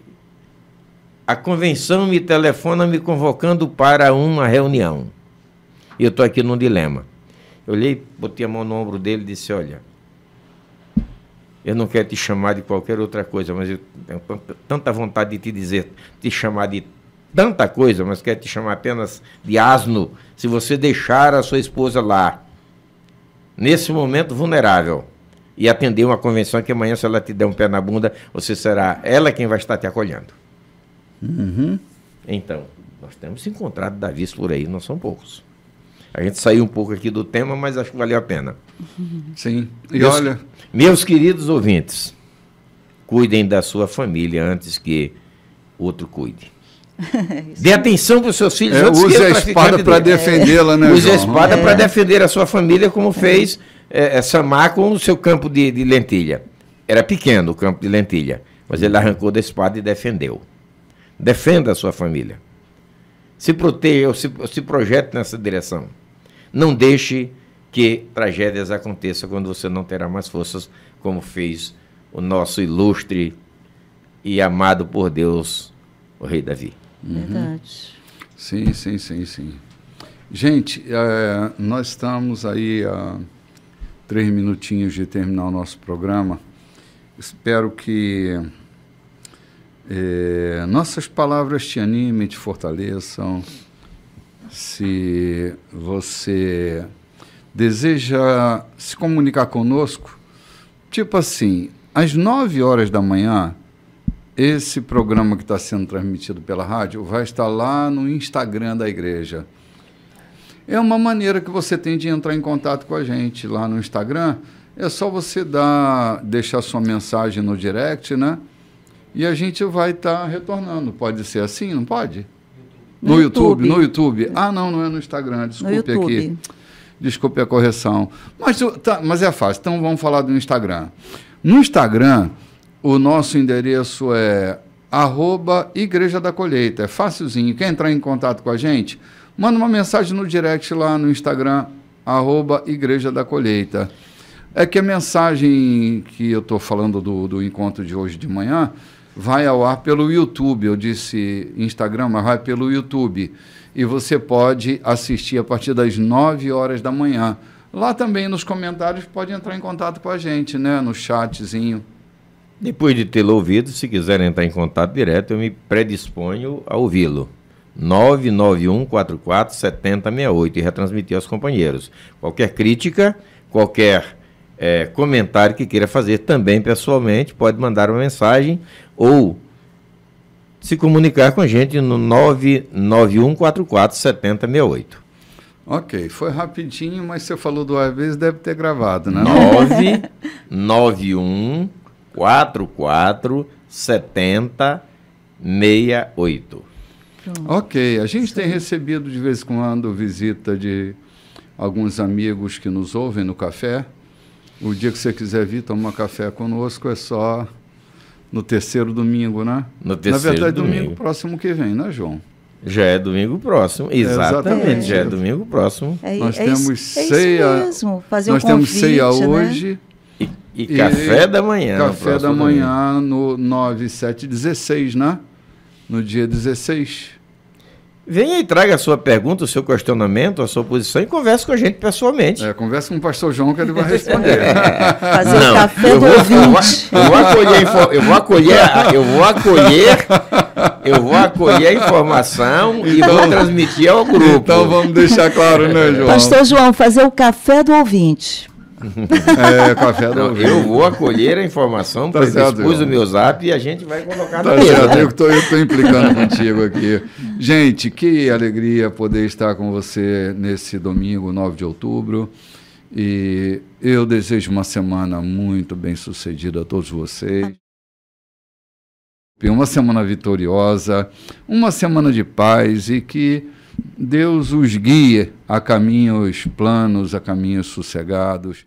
a convenção me telefona me convocando para uma reunião. E eu estou aqui num dilema. Eu olhei, botei a mão no ombro dele e disse: olha, eu não quero te chamar de qualquer outra coisa, mas eu tenho tanta vontade de te dizer, te chamar de tanta coisa, mas quero te chamar apenas de asno, se você deixar a sua esposa lá, nesse momento vulnerável, e atender uma convenção que amanhã, se ela te der um pé na bunda, você será ela quem vai estar te acolhendo. Então, nós temos encontrado Davis por aí, não são poucos. A gente saiu um pouco aqui do tema, mas acho que valeu a pena. Sim. E olha, meus queridos ouvintes, cuidem da sua família antes que outro cuide. Dê atenção para os seus filhos. Use a espada para defendê-la, né, Use a espada para defender a sua família, como fez Samar com o seu campo de lentilha. Era pequeno o campo de lentilha, mas ele arrancou da espada e defendeu. Defenda a sua família. Se proteja, se projete nessa direção. Não deixe que tragédias aconteçam quando você não terá mais forças, como fez o nosso ilustre e amado por Deus, o rei Davi. Verdade. Sim. Gente, nós estamos aí a 3 minutinhos de terminar o nosso programa. Espero que nossas palavras te animem, te fortaleçam. Se você deseja se comunicar conosco, tipo assim, às 9 horas da manhã, esse programa que está sendo transmitido pela rádio vai estar lá no Instagram da igreja. É uma maneira que você tem de entrar em contato com a gente lá no Instagram. É só você deixar sua mensagem no direct, né? E a gente vai estar retornando. Pode ser assim, não pode? No YouTube. No YouTube. Ah, não é no Instagram. Desculpe aqui. Desculpe a correção. Mas é fácil. Então vamos falar do Instagram. No Instagram, o nosso endereço é @Igreja da Colheita. É facilzinho. Quer entrar em contato com a gente? Manda uma mensagem no direct lá no Instagram, @Igreja da Colheita. É que a mensagem que eu estou falando do encontro de hoje de manhã vai ao ar pelo YouTube. Eu disse Instagram, mas vai pelo YouTube. E você pode assistir a partir das 9 horas da manhã. Lá também nos comentários pode entrar em contato com a gente, né? No chatzinho. Depois de tê-lo ouvido, se quiser entrar em contato direto, eu me predisponho a ouvi-lo. 991447068 e retransmitir aos companheiros. Qualquer crítica, qualquer comentário que queira fazer também pessoalmente, pode mandar uma mensagem ou se comunicar com a gente no 991447068. Ok, foi rapidinho, mas você falou duas vezes, deve ter gravado, né? 991 44 70 68. Ok, a gente tem recebido de vez em quando visita de alguns amigos que nos ouvem no café. O dia que você quiser vir tomar café conosco é só no terceiro domingo, né? No terceiro Na verdade, domingo. domingo próximo que vem, né, João? Já é domingo próximo, exatamente, já é domingo próximo. Nós temos ceia, isso mesmo, fazer nós um convite, temos ceia né? hoje. E café da manhã. Café da manhã no 9716, né? No dia 16. Venha e traga a sua pergunta, o seu questionamento, a sua posição e converse com a gente pessoalmente. Conversa com o pastor João que ele vai responder. Fazer o café do ouvinte. Eu vou acolher a informação e vou transmitir ao grupo. Então vamos deixar claro, né, João? Pastor João, fazer o café do ouvinte. Café do ouvinte. Eu vou acolher a informação, Tá certo, expus João. o meu zap e a gente vai colocar Tá na mesa. certo, eu estou implicando contigo aqui. Gente, que alegria poder estar com você nesse domingo, 9 de outubro. E eu desejo uma semana muito bem sucedida a todos vocês. Uma semana vitoriosa, uma semana de paz e que Deus os guie a caminhos planos, a caminhos sossegados.